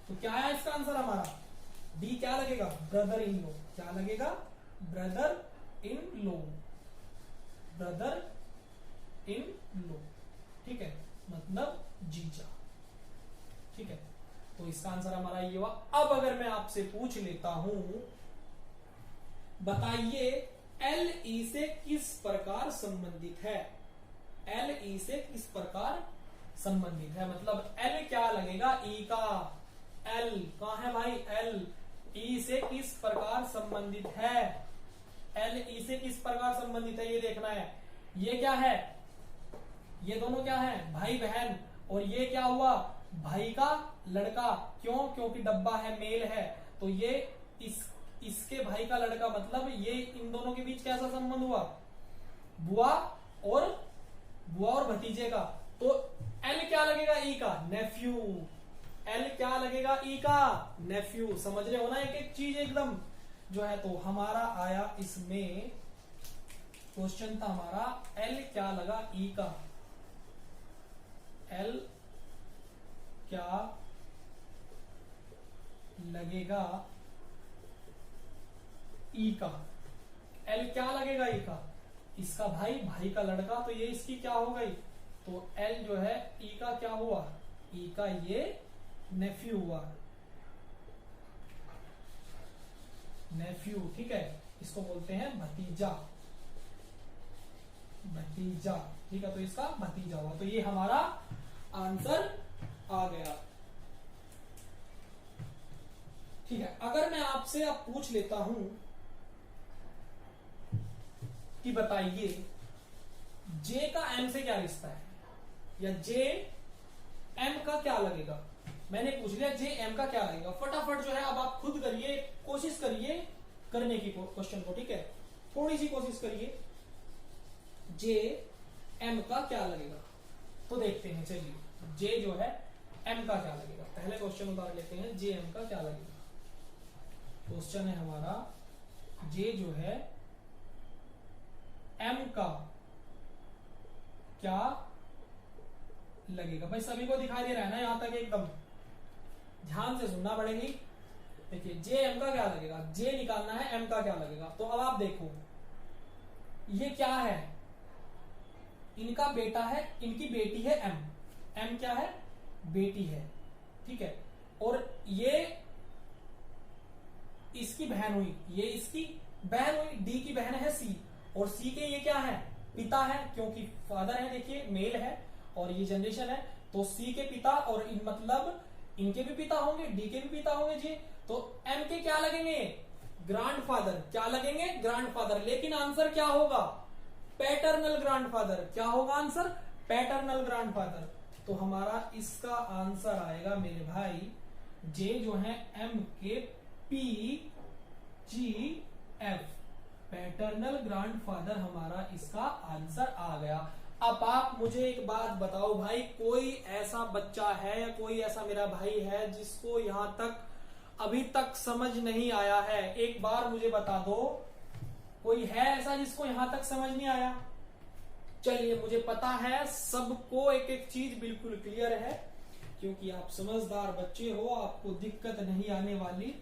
तो क्या है इसका आंसर हमारा, डी क्या लगेगा, ब्रदर इन लॉ। क्या लगेगा, brother in law, brother in law. ठीक है, मतलब जीजा। ठीक है, तो इसका आंसर हमारा ये हुआ। अब अगर मैं आपसे पूछ लेता हूं, बताइए एल ई से किस प्रकार संबंधित है, एल ई से किस प्रकार संबंधित है। मतलब एल क्या लगेगा, ई का। एल कहाँ है भाई, एल ई से किस प्रकार संबंधित है, एल ई से किस प्रकार संबंधित है ये देखना है। ये क्या है, ये दोनों क्या है, भाई बहन, और ये क्या हुआ, भाई का लड़का। क्यों, क्योंकि डब्बा है, मेल है, तो ये इसके भाई का लड़का, मतलब ये इन दोनों के बीच कैसा संबंध हुआ, बुआ और भतीजे का। तो एल क्या लगेगा, ई का, नेफ्यू। एल क्या लगेगा, ई का, नेफ्यू। समझ रहे हो ना एक एक चीज एकदम जो है। तो हमारा आया इसमें क्वेश्चन था हमारा, एल क्या लगा, ई का, एल क्या लगेगा ई का, एल क्या लगेगा ई का, इसका भाई का लड़का, तो ये इसकी क्या हो गई, तो एल जो है ई का क्या हुआ, ई का ये नेफ्यू हुआ, नेफ्यू। ठीक है, इसको बोलते हैं भतीजा, भतीजा। ठीक है, तो इसका भतीजा हुआ। तो ये हमारा आंसर आ गया। ठीक है, अगर मैं आपसे अब पूछ लेता हूं कि बताइए जे का एम से क्या रिश्ता है, या जे एम का क्या लगेगा। मैंने पूछ लिया जे एम का क्या लगेगा। फटाफट जो है अब आप खुद करिए, कोशिश करिए करने की क्वेश्चन को। ठीक है, थोड़ी सी कोशिश करिए, जे एम का क्या लगेगा। तो देखते हैं, चलिए जे जो है एम का क्या लगेगा। पहले क्वेश्चन उतार लेते हैं, जे एम का क्या लगेगा। क्वेश्चन है हमारा, जे जो है एम का क्या लगेगा। भाई सभी को दिखाई दे रहा है ना यहां तक, एकदम ध्यान से सुनना पड़ेगी। देखिए जे एम का क्या लगेगा, जे निकालना है, एम का क्या लगेगा। तो अब आप देखो ये क्या है, इनका बेटा है, इनकी बेटी है एम, एम क्या है, बेटी है। ठीक है, और ये इसकी बहन हुई, ये इसकी बहन हुई, डी की बहन है सी, और सी के ये क्या है, पिता है, क्योंकि फादर है, देखिए मेल है और ये जनरेशन है, तो सी के पिता, और इन मतलब इनके भी पिता होंगे, डी के भी पिता होंगे जी। तो एम के क्या लगेंगे, ग्रैंडफादर। क्या लगेंगे, ग्रैंडफादर। लेकिन आंसर क्या होगा, पैटर्नल ग्रैंडफादर। क्या होगा आंसर, पैटर्नल ग्रैंडफादर। तो हमारा इसका आंसर आएगा मेरे भाई, जे जो है एम के P G F, paternal grandfather हमारा इसका आंसर आ गया। अब आप मुझे एक बात बताओ भाई, कोई ऐसा बच्चा है या कोई ऐसा मेरा भाई है जिसको यहां तक अभी तक समझ नहीं आया है, एक बार मुझे बता दो। कोई है ऐसा जिसको यहां तक समझ नहीं आया। चलिए, मुझे पता है सबको एक एक चीज बिल्कुल क्लियर है, क्योंकि आप समझदार बच्चे हो, आपको दिक्कत नहीं आने वाली।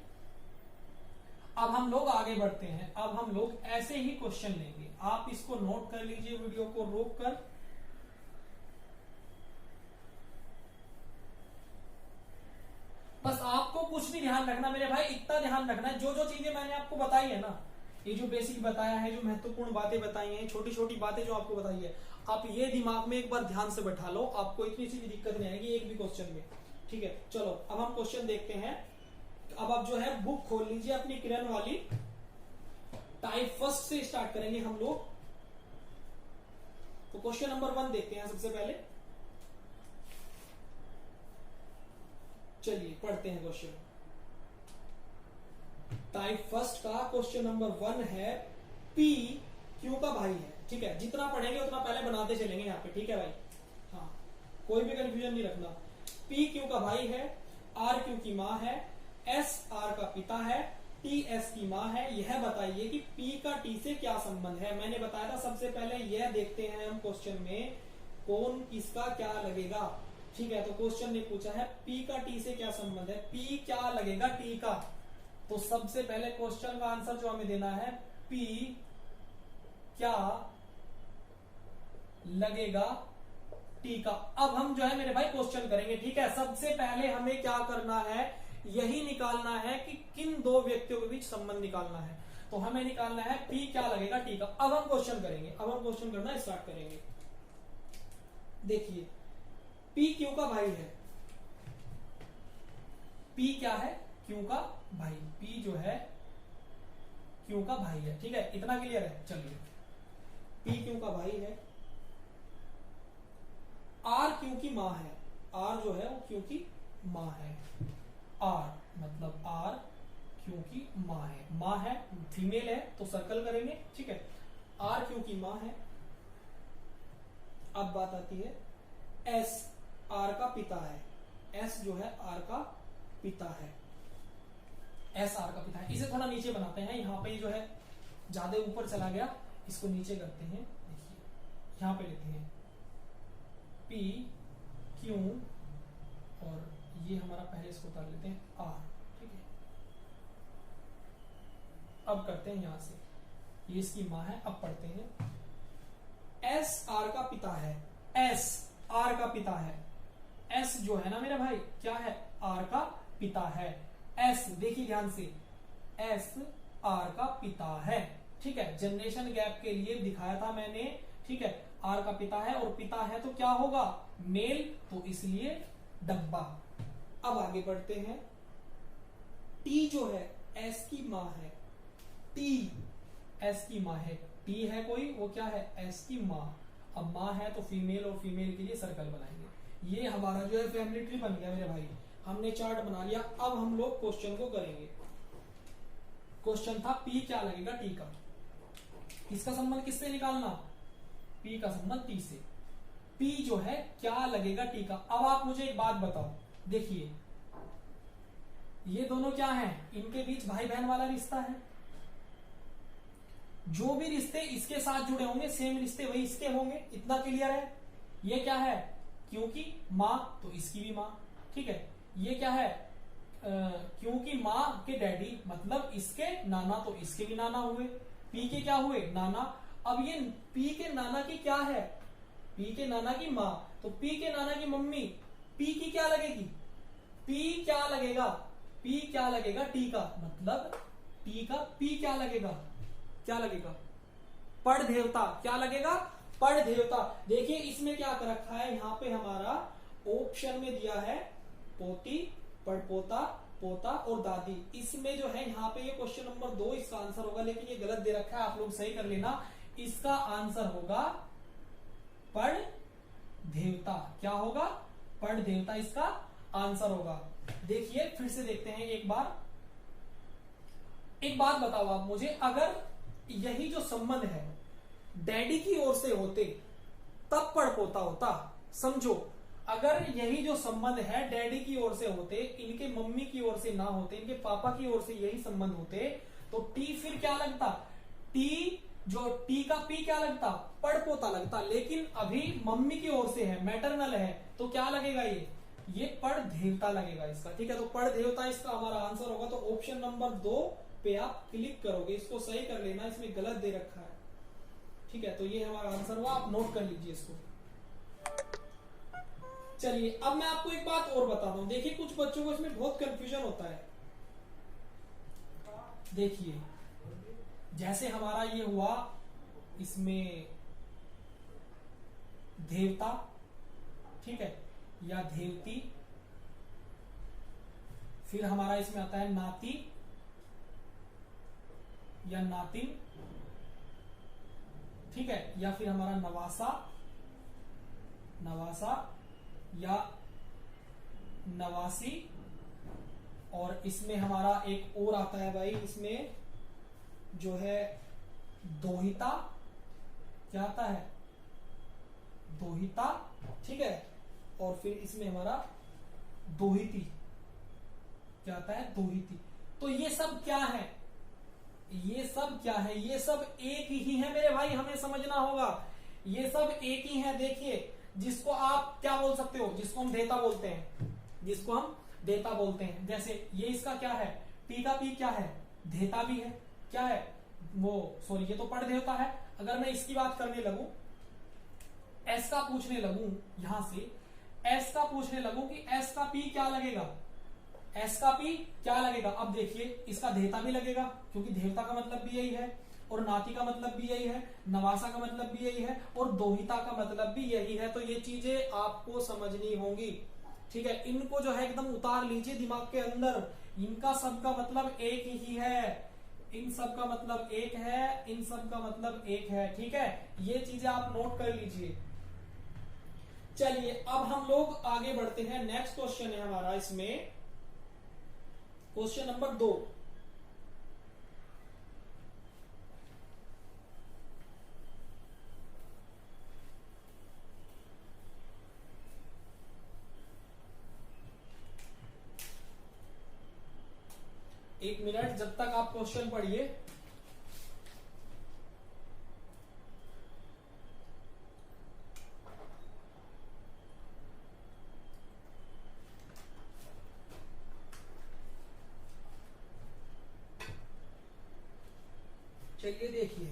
अब हम लोग आगे बढ़ते हैं। अब हम लोग ऐसे ही क्वेश्चन लेंगे, आप इसको नोट कर लीजिए, वीडियो को रोक कर। बस आपको कुछ भी ध्यान रखना मेरे भाई, इतना ध्यान रखना है, जो जो चीजें मैंने आपको बताई है ना, ये जो बेसिक बताया है, जो महत्वपूर्ण बातें बताई हैं, छोटी छोटी बातें जो आपको बताई है, आप ये दिमाग में एक बार ध्यान से बैठा लो, आपको इतनी सी भी दिक्कत नहीं आएगी एक भी क्वेश्चन में। ठीक है, चलो अब हम क्वेश्चन देखते हैं। अब आप जो है बुक खोल लीजिए अपनी किरण वाली, टाइप फर्स्ट से स्टार्ट करेंगे हम लोग। तो क्वेश्चन नंबर 1 देखते हैं सबसे पहले। चलिए पढ़ते हैं क्वेश्चन। टाइप फर्स्ट का क्वेश्चन नंबर 1 है, पी क्यू का भाई है। ठीक है, जितना पढ़ेंगे उतना पहले बनाते चलेंगे यहाँ पे। ठीक है भाई, हाँ कोई भी कंफ्यूजन नहीं रखना। पी क्यू का भाई है, आर क्यू की माँ है, एस आर का पिता है, टी एस की माँ है। यह बताइए कि पी का टी से क्या संबंध है। मैंने बताया था सबसे पहले यह देखते हैं हम क्वेश्चन में कौन किसका क्या लगेगा। ठीक है, तो क्वेश्चन ने पूछा है पी का टी से क्या संबंध है, पी क्या लगेगा टी का। तो सबसे पहले क्वेश्चन का आंसर जो हमें देना है, पी क्या लगेगा टी का। अब हम जो है मेरे भाई क्वेश्चन करेंगे। ठीक है, सबसे पहले हमें क्या करना है, यही निकालना है कि किन दो व्यक्तियों के बीच संबंध निकालना है। तो हमें निकालना है पी क्या लगेगा टी का। अब हम क्वेश्चन करेंगे, अब हम क्वेश्चन करना स्टार्ट करेंगे। देखिए पी क्यू का भाई है, पी क्या है, क्यू का भाई, पी जो है क्यू का भाई है, ठीक है, इतना क्लियर है। चलिए, पी क्यू का भाई है, आर क्यू की माँ है, आर जो है वो क्यू की माँ है, आर मतलब आर क्यू की माँ है, माँ है, फीमेल है तो सर्कल करेंगे, ठीक है, आर क्यू की माँ है। अब बात आती है एस आर का पिता है, एस जो है आर का पिता है, एस आर का पिता है। इसे थोड़ा नीचे बनाते हैं, यहाँ पे जो है ज्यादा ऊपर चला गया, इसको नीचे करते हैं। देखिए यहाँ पे लेते हैं पी क्यू और ये हमारा पहले इसको उतार लेते हैं आर, ठीक है। अब करते हैं यहां से, ये इसकी माँ है। अब पढ़ते हैं एस आर का पिता है, एस आर का पिता है, एस जो है ना मेरा भाई क्या है, आर का पिता है। एस देखिए ध्यान से, एस आर का पिता है, ठीक है, जनरेशन गैप के लिए दिखाया था मैंने, ठीक है, आर का पिता है और पिता है तो क्या होगा, मेल, तो इसलिए डब्बा। अब आगे बढ़ते हैं, टी जो है एस की माँ है, टी एस की माँ है, टी है कोई, वो क्या है, एस की माँ। अब माँ है तो फीमेल, और फीमेल के लिए सर्कल बनाएंगे। ये हमारा जो है फैमिली ट्री बन गया मेरे भाई, हमने चार्ट बना लिया। अब हम लोग क्वेश्चन को करेंगे। क्वेश्चन था पी क्या लगेगा टी का, इसका संबंध किससे निकालना, पी का संबंध टी से, पी जो है क्या लगेगा टी का। अब आप मुझे एक बात बताओ, देखिए ये दोनों क्या हैं, इनके बीच भाई बहन वाला रिश्ता है, जो भी रिश्ते इसके साथ जुड़े होंगे सेम रिश्ते वही इसके होंगे, इतना क्लियर है। ये क्या है, क्योंकि माँ तो इसकी भी माँ, ठीक है। ये क्या है, क्योंकि माँ के डैडी मतलब इसके नाना तो इसके भी नाना हुए, पी के क्या हुए, नाना। अब ये पी के नाना की क्या है, पी के नाना की माँ, तो पी के नाना की मम्मी पी की क्या लगेगी, पी क्या लगेगा, पी क्या लगेगा टी का, मतलब टी का पी क्या लगेगा, क्या लगेगा, पड़ देवता, क्या लगेगा, पड़ देवता। देखिए इसमें क्या कर रखा है, यहाँ पे हमारा ऑप्शन में दिया है पोती, पड़पोता, पोता और दादी। इसमें जो है यहाँ पे ये क्वेश्चन नंबर 2 इसका आंसर होगा, लेकिन ये गलत दे रखा है, आप लोग सही कर लेना। इसका आंसर होगा पड़ देवता, क्या होगा, पड़ देवता इसका आंसर होगा। देखिए फिर से देखते हैं एक बार। एक बात बताओ आप मुझे, अगर यही जो संबंध है डैडी की ओर से होते तब पड़पोता होता, समझो, अगर यही जो संबंध है डैडी की ओर से होते, इनके मम्मी की ओर से ना होते, इनके पापा की ओर से यही संबंध होते, तो टी फिर क्या लगता, टी जो टी का पी क्या लगता, पड़पोता लगता। लेकिन अभी मम्मी की ओर से है, मैटरनल है, तो क्या लगेगा, ये पड़ देवता लगेगा इसका, ठीक है। तो पड़ देवता इसका हमारा आंसर होगा। तो ऑप्शन नंबर 2 पे आप क्लिक करोगे, इसको सही कर लेना, इसमें गलत दे रखा है, ठीक है। तो ये हमारा आंसर हुआ, आप नोट कर लीजिए इसको। चलिए अब मैं आपको एक बात और बताता हूं, देखिए कुछ बच्चों को इसमें बहुत कंफ्यूजन होता है। देखिए जैसे हमारा ये हुआ, इसमें देवता, ठीक है, या देवती, फिर हमारा इसमें आता है नाती या नातिन, ठीक है, या फिर हमारा नवासा, नवासा या नवासी, और इसमें हमारा एक और आता है भाई, इसमें जो है दोहिता, क्या आता है, दोहिता, ठीक है, और फिर इसमें हमारा दोहिती, क्या आता है, दोहिती। तो ये सब क्या है, ये सब क्या है, ये सब एक ही है मेरे भाई, हमें समझना होगा, ये सब एक ही है। देखिए जिसको आप क्या बोल सकते हो, जिसको हम देता बोलते हैं, जिसको हम देता बोलते हैं, जैसे ये इसका क्या है, पी का पी क्या है, देता भी है, क्या है वो, सॉरी ये तो पड़ देवता है। अगर मैं इसकी बात करने लगूं, एस का पूछने लगूं, यहां से एस का पूछने लगूं कि एस का पी क्या लगेगा, एस का पी क्या लगेगा। अब देखिए इसका देवता भी लगेगा, क्योंकि देवता का मतलब भी यही है। और नाती का मतलब भी यही है, नवासा का मतलब भी यही है, और दोहिता का मतलब भी यही है। तो ये चीजें आपको समझनी होंगी, ठीक है। इनको जो है एकदम उतार लीजिए दिमाग के अंदर, इनका सबका मतलब एक ही है, इन सब का मतलब एक है, इन सब का मतलब एक है, ठीक है। ये चीजें आप नोट कर लीजिए। चलिए अब हम लोग आगे बढ़ते हैं। नेक्स्ट क्वेश्चन है हमारा इसमें, क्वेश्चन नंबर 2। एक मिनट, जब तक आप क्वेश्चन पढ़िए। चलिए देखिए,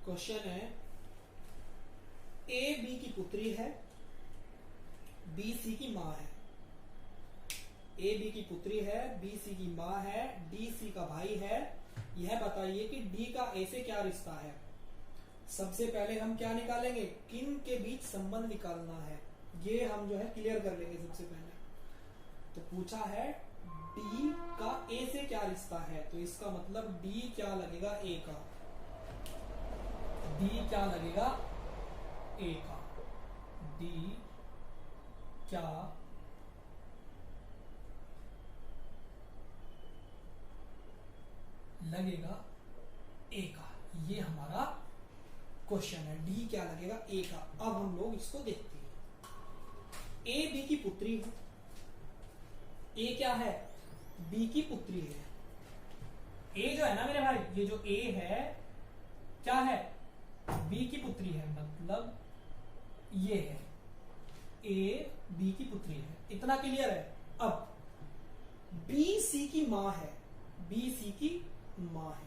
क्वेश्चन है, ए बी की पुत्री है, बी सी की माँ है। ए बी की पुत्री है, बी सी की माँ है, डी सी का भाई है। यह बताइए कि डी का ए से क्या रिश्ता है। सबसे पहले हम क्या निकालेंगे, किन के बीच संबंध निकालना है, ये हम जो है क्लियर कर लेंगे सबसे पहले। तो पूछा है डी का ए से क्या रिश्ता है, तो इसका मतलब डी क्या लगेगा ए का, डी क्या लगेगा ए का, डी क्या लगेगा ए का, ये हमारा क्वेश्चन है। डी क्या लगेगा ए का। अब हम लोग इसको देखते हैं। ए बी की पुत्री है, ए क्या है, बी की पुत्री है। ए जो है ना मेरे भाई, ये जो ए है क्या है, बी की पुत्री है, मतलब ये है ए बी की पुत्री है। इतना क्लियर है। अब बी सी की माँ है, बी सी की माँ है,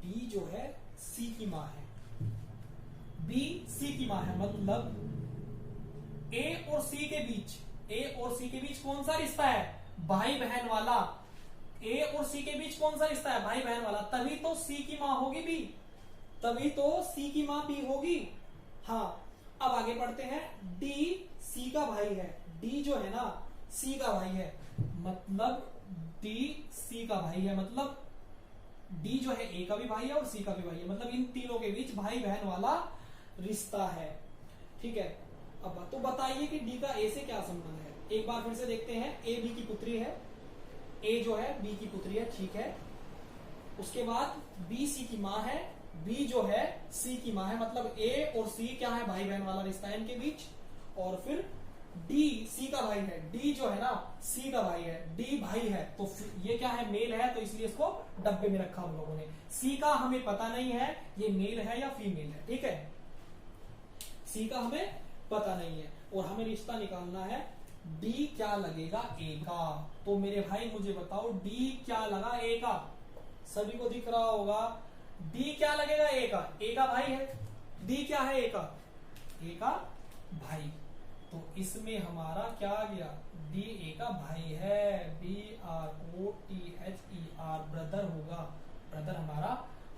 बी जो है सी की माँ है, बी सी की माँ है, मतलब ए और सी के बीच, ए और सी के बीच कौन सा रिश्ता है, भाई बहन वाला। ए और सी के बीच कौन सा रिश्ता है, भाई बहन वाला, तभी तो सी की माँ होगी बी, तभी तो सी की माँ बी होगी। हाँ, अब आगे बढ़ते हैं। डी सी का भाई है, डी जो है ना सी का भाई है, मतलब डी सी का भाई है, मतलब डी जो है ए का भी भाई है और सी का भी भाई है, मतलब इन तीनों के बीच भाई बहन वाला रिश्ता है, ठीक है। अब तो बताइए कि डी का ए से क्या संबंध है। एक बार फिर से देखते हैं। ए बी की पुत्री है, ए जो है बी की पुत्री है, ठीक है। उसके बाद बी सी की माँ है, बी जो है सी की माँ है, मतलब ए और सी क्या है, भाई बहन वाला रिश्ता है इनके बीच। और फिर डी सी का भाई है, डी जो है ना सी का भाई है, डी भाई है, तो ये क्या है, मेल है, तो इसलिए इसको डब्बे में रखा हम लोगों ने। सी का हमें पता नहीं है ये मेल है या फीमेल है, ठीक है। सी का हमें पता नहीं है और हमें रिश्ता निकालना है डी क्या लगेगा ए का। तो मेरे भाई मुझे बताओ डी क्या लगा ए का, सभी को दिख रहा होगा। डी क्या लगेगा ए का, ए का भाई है, डी क्या है ए का, ए का भाई। तो इसमें हमारा क्या आ गया, डी ए का भाई है, BROTHER, ब्रदर होगा, ब्रदर हमारा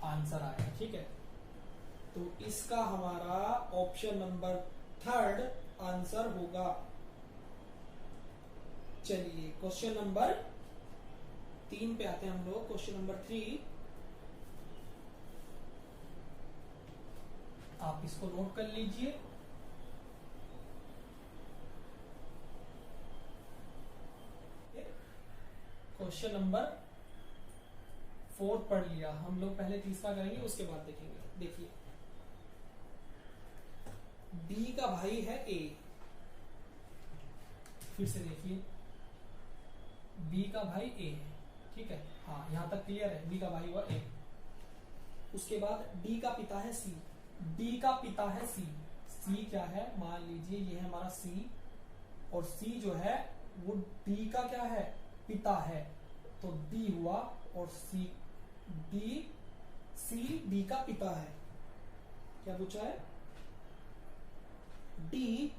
आंसर आएगा, ठीक है। तो इसका हमारा ऑप्शन नंबर 3 आंसर होगा। चलिए क्वेश्चन नंबर 3 पे आते हैं हम लोग। क्वेश्चन नंबर 3, आप इसको नोट कर लीजिए। क्वेश्चन नंबर 4 पढ़ लिया हम लोग, पहले तीसरा करेंगे उसके बाद देखेंगे। देखिए डी का भाई है ए, फिर से देखिए बी का भाई ए है, ठीक है। हाँ यहां तक क्लियर है, बी का भाई हुआ ए। उसके बाद डी का पिता है सी, डी का पिता है सी, सी क्या है, मान लीजिए ये है हमारा सी, और सी जो है वो डी का क्या है, पिता है, तो डी हुआ, और सी डी सी डी का पिता है। क्या पूछा है, डी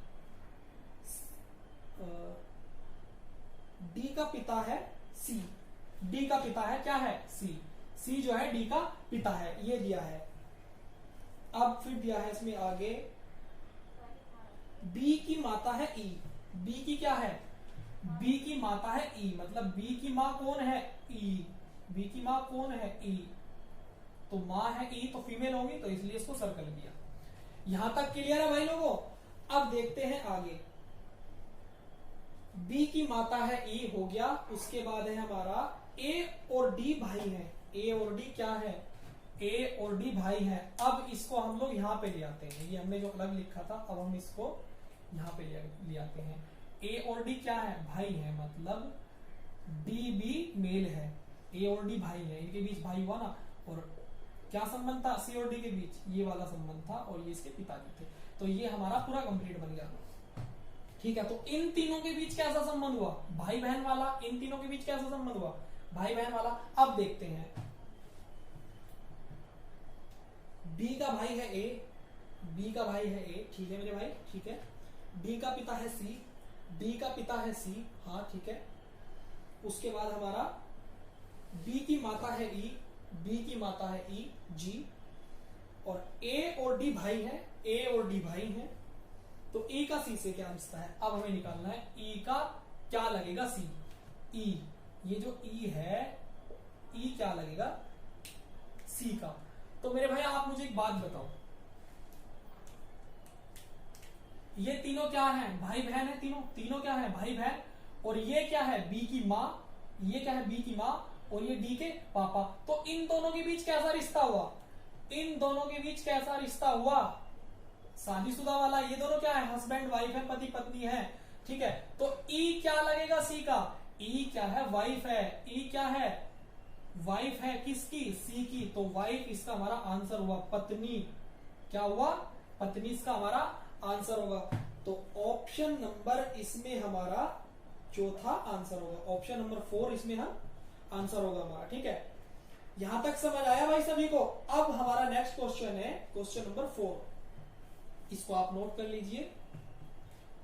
का पिता है सी, डी का पिता है क्या है सी, सी जो है डी का पिता है, ये दिया है। अब फिर दिया है इसमें आगे बी की माता है ई, बी की क्या है, बी की माता है ई, मतलब बी की माँ कौन है ई, बी की माँ कौन है ई, तो माँ है ई तो फीमेल होगी, तो इसलिए इसको सर्कल किया। यहां तक क्लियर है भाई लोगों। अब देखते हैं आगे, बी की माता है ई हो गया, उसके बाद है हमारा ए और डी भाई है, ए और डी क्या है, ए और डी भाई है। अब इसको हम लोग यहां पे ले आते हैं, ये हमने जो अलग लिखा था अब हम इसको यहां पे ले आते हैं। ए और डी क्या है, भाई है, मतलब डी भी मेल है, ए और डी भाई है, इनके बीच भाई हुआ ना, और क्या संबंध था सी और डी के बीच, ये वाला संबंध था, और ये इसके पिताजी थे, तो ये हमारा पूरा कंप्लीट बन गया। ठीक है, तो इन तीनों के बीच कैसा संबंध हुआ, भाई बहन वाला, इन तीनों के बीच कैसा संबंध हुआ, भाई बहन वाला। अब देखते हैं, बी का भाई है ए, बी का भाई है ए, ठीक है मेरे भाई, ठीक है, डी का पिता है सी, डी का पिता है सी, हाँ ठीक है, उसके बाद हमारा बी की माता है ई, बी की माता है ई जी, और ए और डी भाई है, ए और डी भाई है, तो ई का सी से क्या रिश्ता है, अब हमें निकालना है ई का क्या लगेगा सी, ई, ये जो ई है ई क्या लगेगा सी का। तो मेरे भाई आप मुझे एक बात बताओ, ये तीनों क्या है, भाई बहन है, तीनों तीनों क्या है भाई बहन, और ये क्या है बी की माँ, ये क्या है बी की माँ, और ये डी के पापा, तो इन दोनों के बीच कैसा रिश्ता हुआ, इन दोनों के बीच कैसा रिश्ता हुआ, शादीशुदा वाला, ये दोनों क्या है हस्बैंड वाइफ है, पति पत्नी है, ठीक है, तो ई क्या लगेगा सी का, ई क्या है वाइफ है, ई क्या है वाइफ है किसकी सी की, तो वाइफ इसका हमारा आंसर हुआ, पत्नी क्या हुआ पत्नी इसका हमारा आंसर होगा। तो ऑप्शन नंबर इसमें हमारा चौथा आंसर होगा, ऑप्शन नंबर 4 इसमें हम आंसर होगा हमारा। ठीक है, यहां तक समझ आया भाई सभी को। अब हमारा नेक्स्ट क्वेश्चन है क्वेश्चन नंबर 4, इसको आप नोट कर लीजिए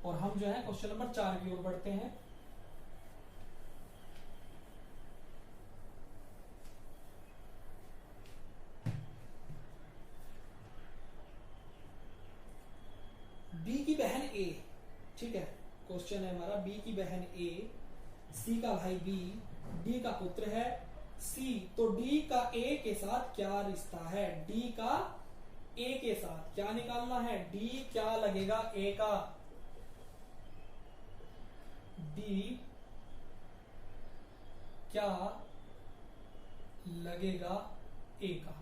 और हम जो है क्वेश्चन नंबर 4 की ओर बढ़ते हैं। बी की बहन ए, ठीक है, क्वेश्चन है हमारा बी की बहन ए, सी का भाई बी, डी का पुत्र है सी, तो डी का ए के साथ क्या रिश्ता है, डी का ए के साथ क्या निकालना है, डी क्या लगेगा ए का, डी क्या लगेगा ए का,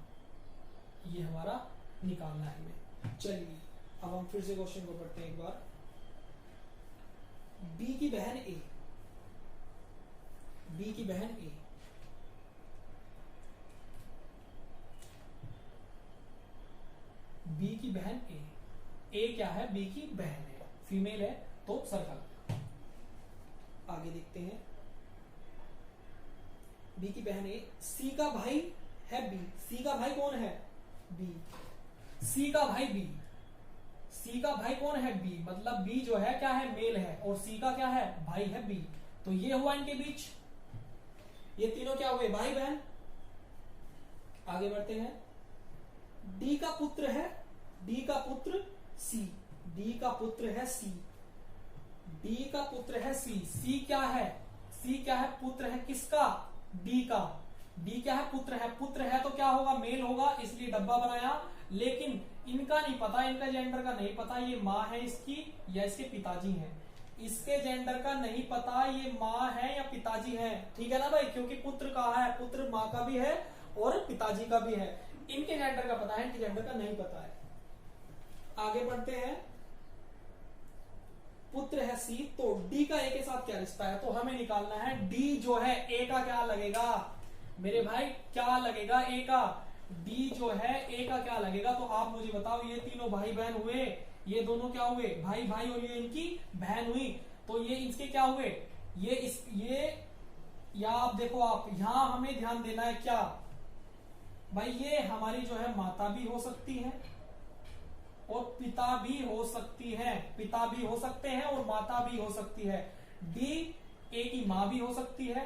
ये हमारा निकालना है हमें। चलिए अब हम फिर से क्वेश्चन को पढ़ते हैं एक बार। बी की बहन ए, बी की बहन ए, बी की बहन ए, ए क्या है बी की बहन है, फीमेल है तो सर्कल। आगे देखते हैं, बी की बहन ए, सी का भाई है बी, सी का भाई कौन है बी, सी का भाई बी, सी का भाई कौन है बी, मतलब बी जो है क्या है मेल है और सी का क्या है भाई है बी, तो ये हुआ इनके बीच, ये तीनों क्या हुए भाई बहन। आगे बढ़ते हैं, डी का पुत्र है, डी का पुत्र सी, डी का पुत्र है सी, डी का पुत्र है सी, सी क्या है, सी क्या है पुत्र है किसका डी का, डी क्या है पुत्र है, पुत्र है तो क्या होगा मेल होगा, इसलिए डब्बा बनाया, लेकिन इनका नहीं पता, इनका जेंडर का नहीं पता, ये माँ है इसकी या इसके पिताजी हैं, इसके जेंडर का नहीं पता ये माँ है या पिताजी है, ठीक है ना भाई, क्योंकि पुत्र कहा है, पुत्र माँ का भी है और पिताजी का भी है, इनके जेंडर का पता है, इनके जेंडर का नहीं पता है। आगे बढ़ते हैं, पुत्र है सी, तो डी का ए के साथ क्या रिश्ता है, तो हमें निकालना है डी जो है ए का क्या लगेगा मेरे भाई, क्या लगेगा ए का, डी जो है ए का क्या लगेगा, तो आप मुझे बताओ, ये तीनों भाई बहन हुए, ये दोनों क्या हुए भाई भाई, और ये इनकी बहन हुई, तो ये इसके क्या हुए, ये या आप देखो, आप यहां हमें ध्यान देना है क्या भाई, ये हमारी जो है माता भी हो सकती है और पिता भी हो सकती है, पिता भी हो सकते हैं और माता भी हो सकती है, डी ए की माँ भी हो सकती है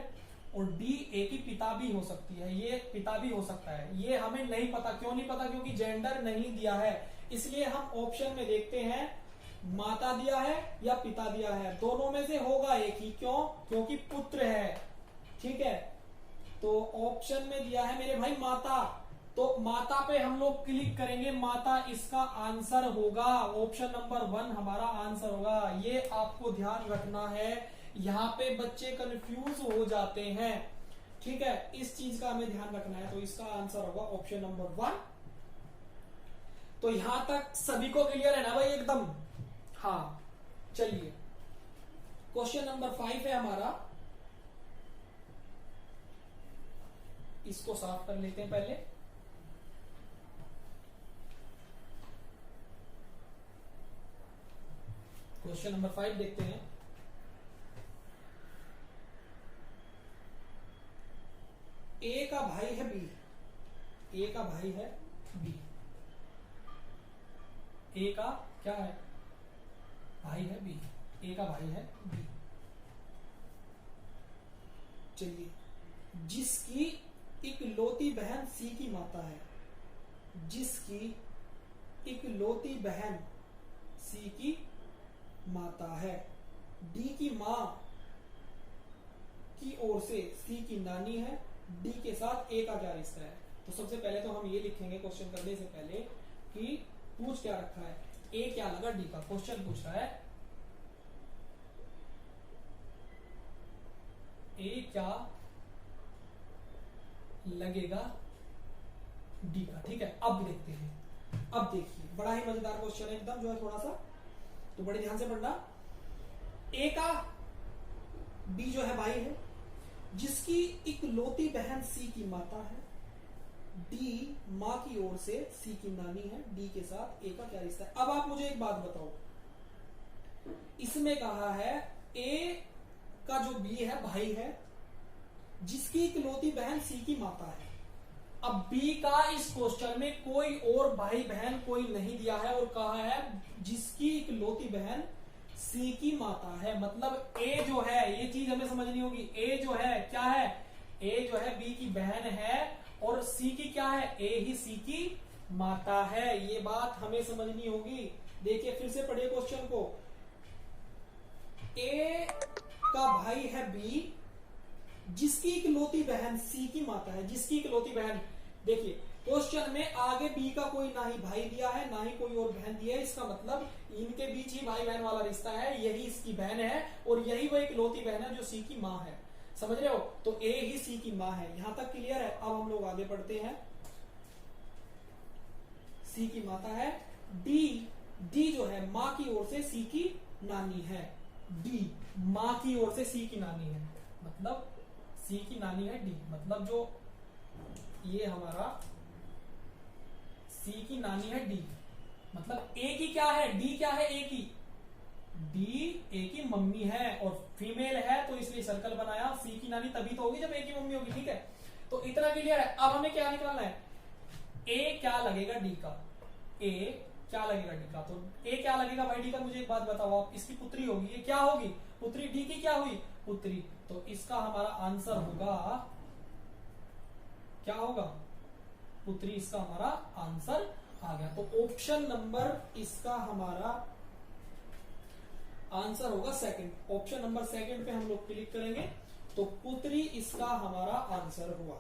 और डी ए की पिता भी हो सकती है, ये पिता भी हो सकता है। ये हमें नहीं पता, क्यों नहीं पता? क्योंकि जेंडर नहीं दिया है, इसलिए हम ऑप्शन में देखते हैं माता दिया है या पिता दिया है, दोनों में से होगा एक ही। क्यों? क्योंकि पुत्र है, ठीक है। तो ऑप्शन में दिया है मेरे भाई माता, तो माता पे हम लोग क्लिक करेंगे, माता इसका आंसर होगा, ऑप्शन नंबर 1 हमारा आंसर होगा। ये आपको ध्यान रखना है, यहाँ पे बच्चे कंफ्यूज हो जाते हैं, ठीक है, इस चीज का हमें ध्यान रखना है। तो इसका आंसर होगा ऑप्शन नंबर 1। तो यहां तक सभी को क्लियर है ना भाई एकदम? हाँ, चलिए क्वेश्चन नंबर 5 है हमारा, इसको साफ कर लेते हैं पहले। क्वेश्चन नंबर 5 देखते हैं। ए का भाई है बी, ए का भाई है बी, ए का क्या है? भाई है बी, ए का भाई है बी। चलिए, जिसकी इकलौती बहन सी की माता है, जिसकी इकलौती बहन सी की माता है, डी की मां की ओर से सी की नानी है, डी के साथ ए का क्या रिश्ता है? तो सबसे पहले तो हम ये लिखेंगे क्वेश्चन करने से पहले कि पूछ क्या रखा है, ए क्या लगा डी का। क्वेश्चन पूछ रहा है ए क्या लगेगा डी का, ठीक है। अब देखते हैं, अब देखिए बड़ा ही मजेदार क्वेश्चन है एकदम, जो है थोड़ा सा, तो बड़े ध्यान से पढ़ना। ए का डी जो है भाई है, जिसकी इकलौती बहन सी की माता है, डी मां की ओर से सी की नानी है, डी के साथ ए का क्या रिश्ता है? अब आप मुझे एक बात बताओ, इसमें कहा है ए का जो बी है भाई है, जिसकी इकलौती बहन सी की माता है। अब बी का इस क्वेश्चन में कोई और भाई बहन कोई नहीं दिया है और कहा है जिसकी इकलौती बहन सी की माता है, मतलब ए जो है, ये चीज हमें समझनी होगी, ए जो है क्या है? ए जो है बी की बहन है और सी की क्या है? ए ही सी की माता है, ये बात हमें समझनी होगी। देखिए फिर से पढ़िए क्वेश्चन को, ए का भाई है बी, जिसकी इकलौती बहन सी की माता है, जिसकी इकलौती बहन। देखिए क्वेश्चन में आगे बी का कोई ना ही भाई दिया है ना ही कोई और बहन दिया है, इसका मतलब इनके बीच ही भाई बहन वाला रिश्ता है, यही इसकी बहन है और यही वो इकलौती बहन है जो सी की माँ है, समझ रहे हो? तो ए ही सी की माँ है, यहां तक क्लियर है। अब हम लोग आगे बढ़ते हैं, सी की माता है, डी जो है माँ की ओर से सी की नानी है, डी माँ की ओर से सी की नानी है, मतलब सी की नानी है डी, मतलब जो ये हमारा सी की नानी है डी, मतलब ए की क्या है? डी क्या है? ए की, डी ए की मम्मी है और फीमेल है तो इसलिए सर्कल बनाया। सी की नानी तभी तो होगी जब ए की मम्मी होगी, ठीक है। तो इतना क्लियर है। अब हमें क्या निकालना है? ए क्या लगेगा डी का, ए क्या लगेगा डी का? तो ए क्या लगेगा भाई डी का? मुझे एक बात बताओ आप, इसकी पुत्री होगी, ये क्या होगी? पुत्री, डी की क्या हुई? पुत्री। तो इसका हमारा आंसर होगा, क्या होगा? पुत्री, इसका हमारा आंसर आ गया। तो ऑप्शन नंबर इसका हमारा आंसर होगा सेकंड, ऑप्शन नंबर सेकंड पे हम लोग क्लिक करेंगे तो पुत्री इसका हमारा आंसर हुआ।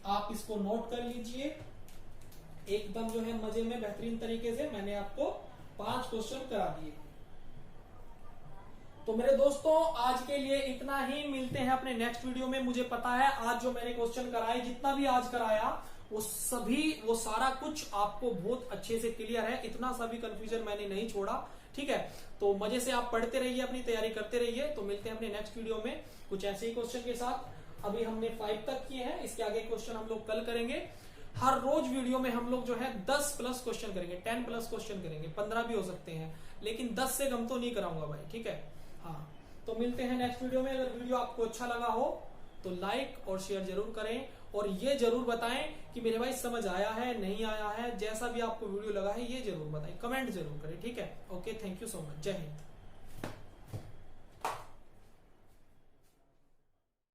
आप इसको नोट कर लीजिए एकदम, जो है मजे में बेहतरीन तरीके से मैंने आपको 5 क्वेश्चन करा दिए। तो मेरे दोस्तों आज के लिए इतना ही, मिलते हैं अपने नेक्स्ट वीडियो में। मुझे पता है आज जो मैंने क्वेश्चन कराए, जितना भी आज कराया वो सारा कुछ आपको बहुत अच्छे से क्लियर है, इतना सा भी कंफ्यूजन मैंने नहीं छोड़ा, ठीक है। तो मजे से आप पढ़ते रहिए, अपनी तैयारी करते रहिए। तो मिलते हैं अपने नेक्स्ट वीडियो में कुछ ऐसे ही क्वेश्चन के साथ। अभी हमने 5 तक किए हैं, इसके आगे क्वेश्चन हम लोग कल करेंगे। हर रोज वीडियो में हम लोग जो है 10 प्लस क्वेश्चन करेंगे, 10 प्लस क्वेश्चन करेंगे, 15 भी हो सकते हैं, लेकिन 10 से कम तो नहीं कराऊंगा भाई, ठीक है। हाँ, तो मिलते हैं नेक्स्ट वीडियो में। अगर वीडियो आपको अच्छा लगा हो तो लाइक और शेयर जरूर करें और ये जरूर बताएं कि मेरे भाई समझ आया है नहीं आया है, जैसा भी आपको वीडियो लगा है ये जरूर बताएं, कमेंट जरूर करें, ठीक है। Okay, thank you so much, जय हिंद।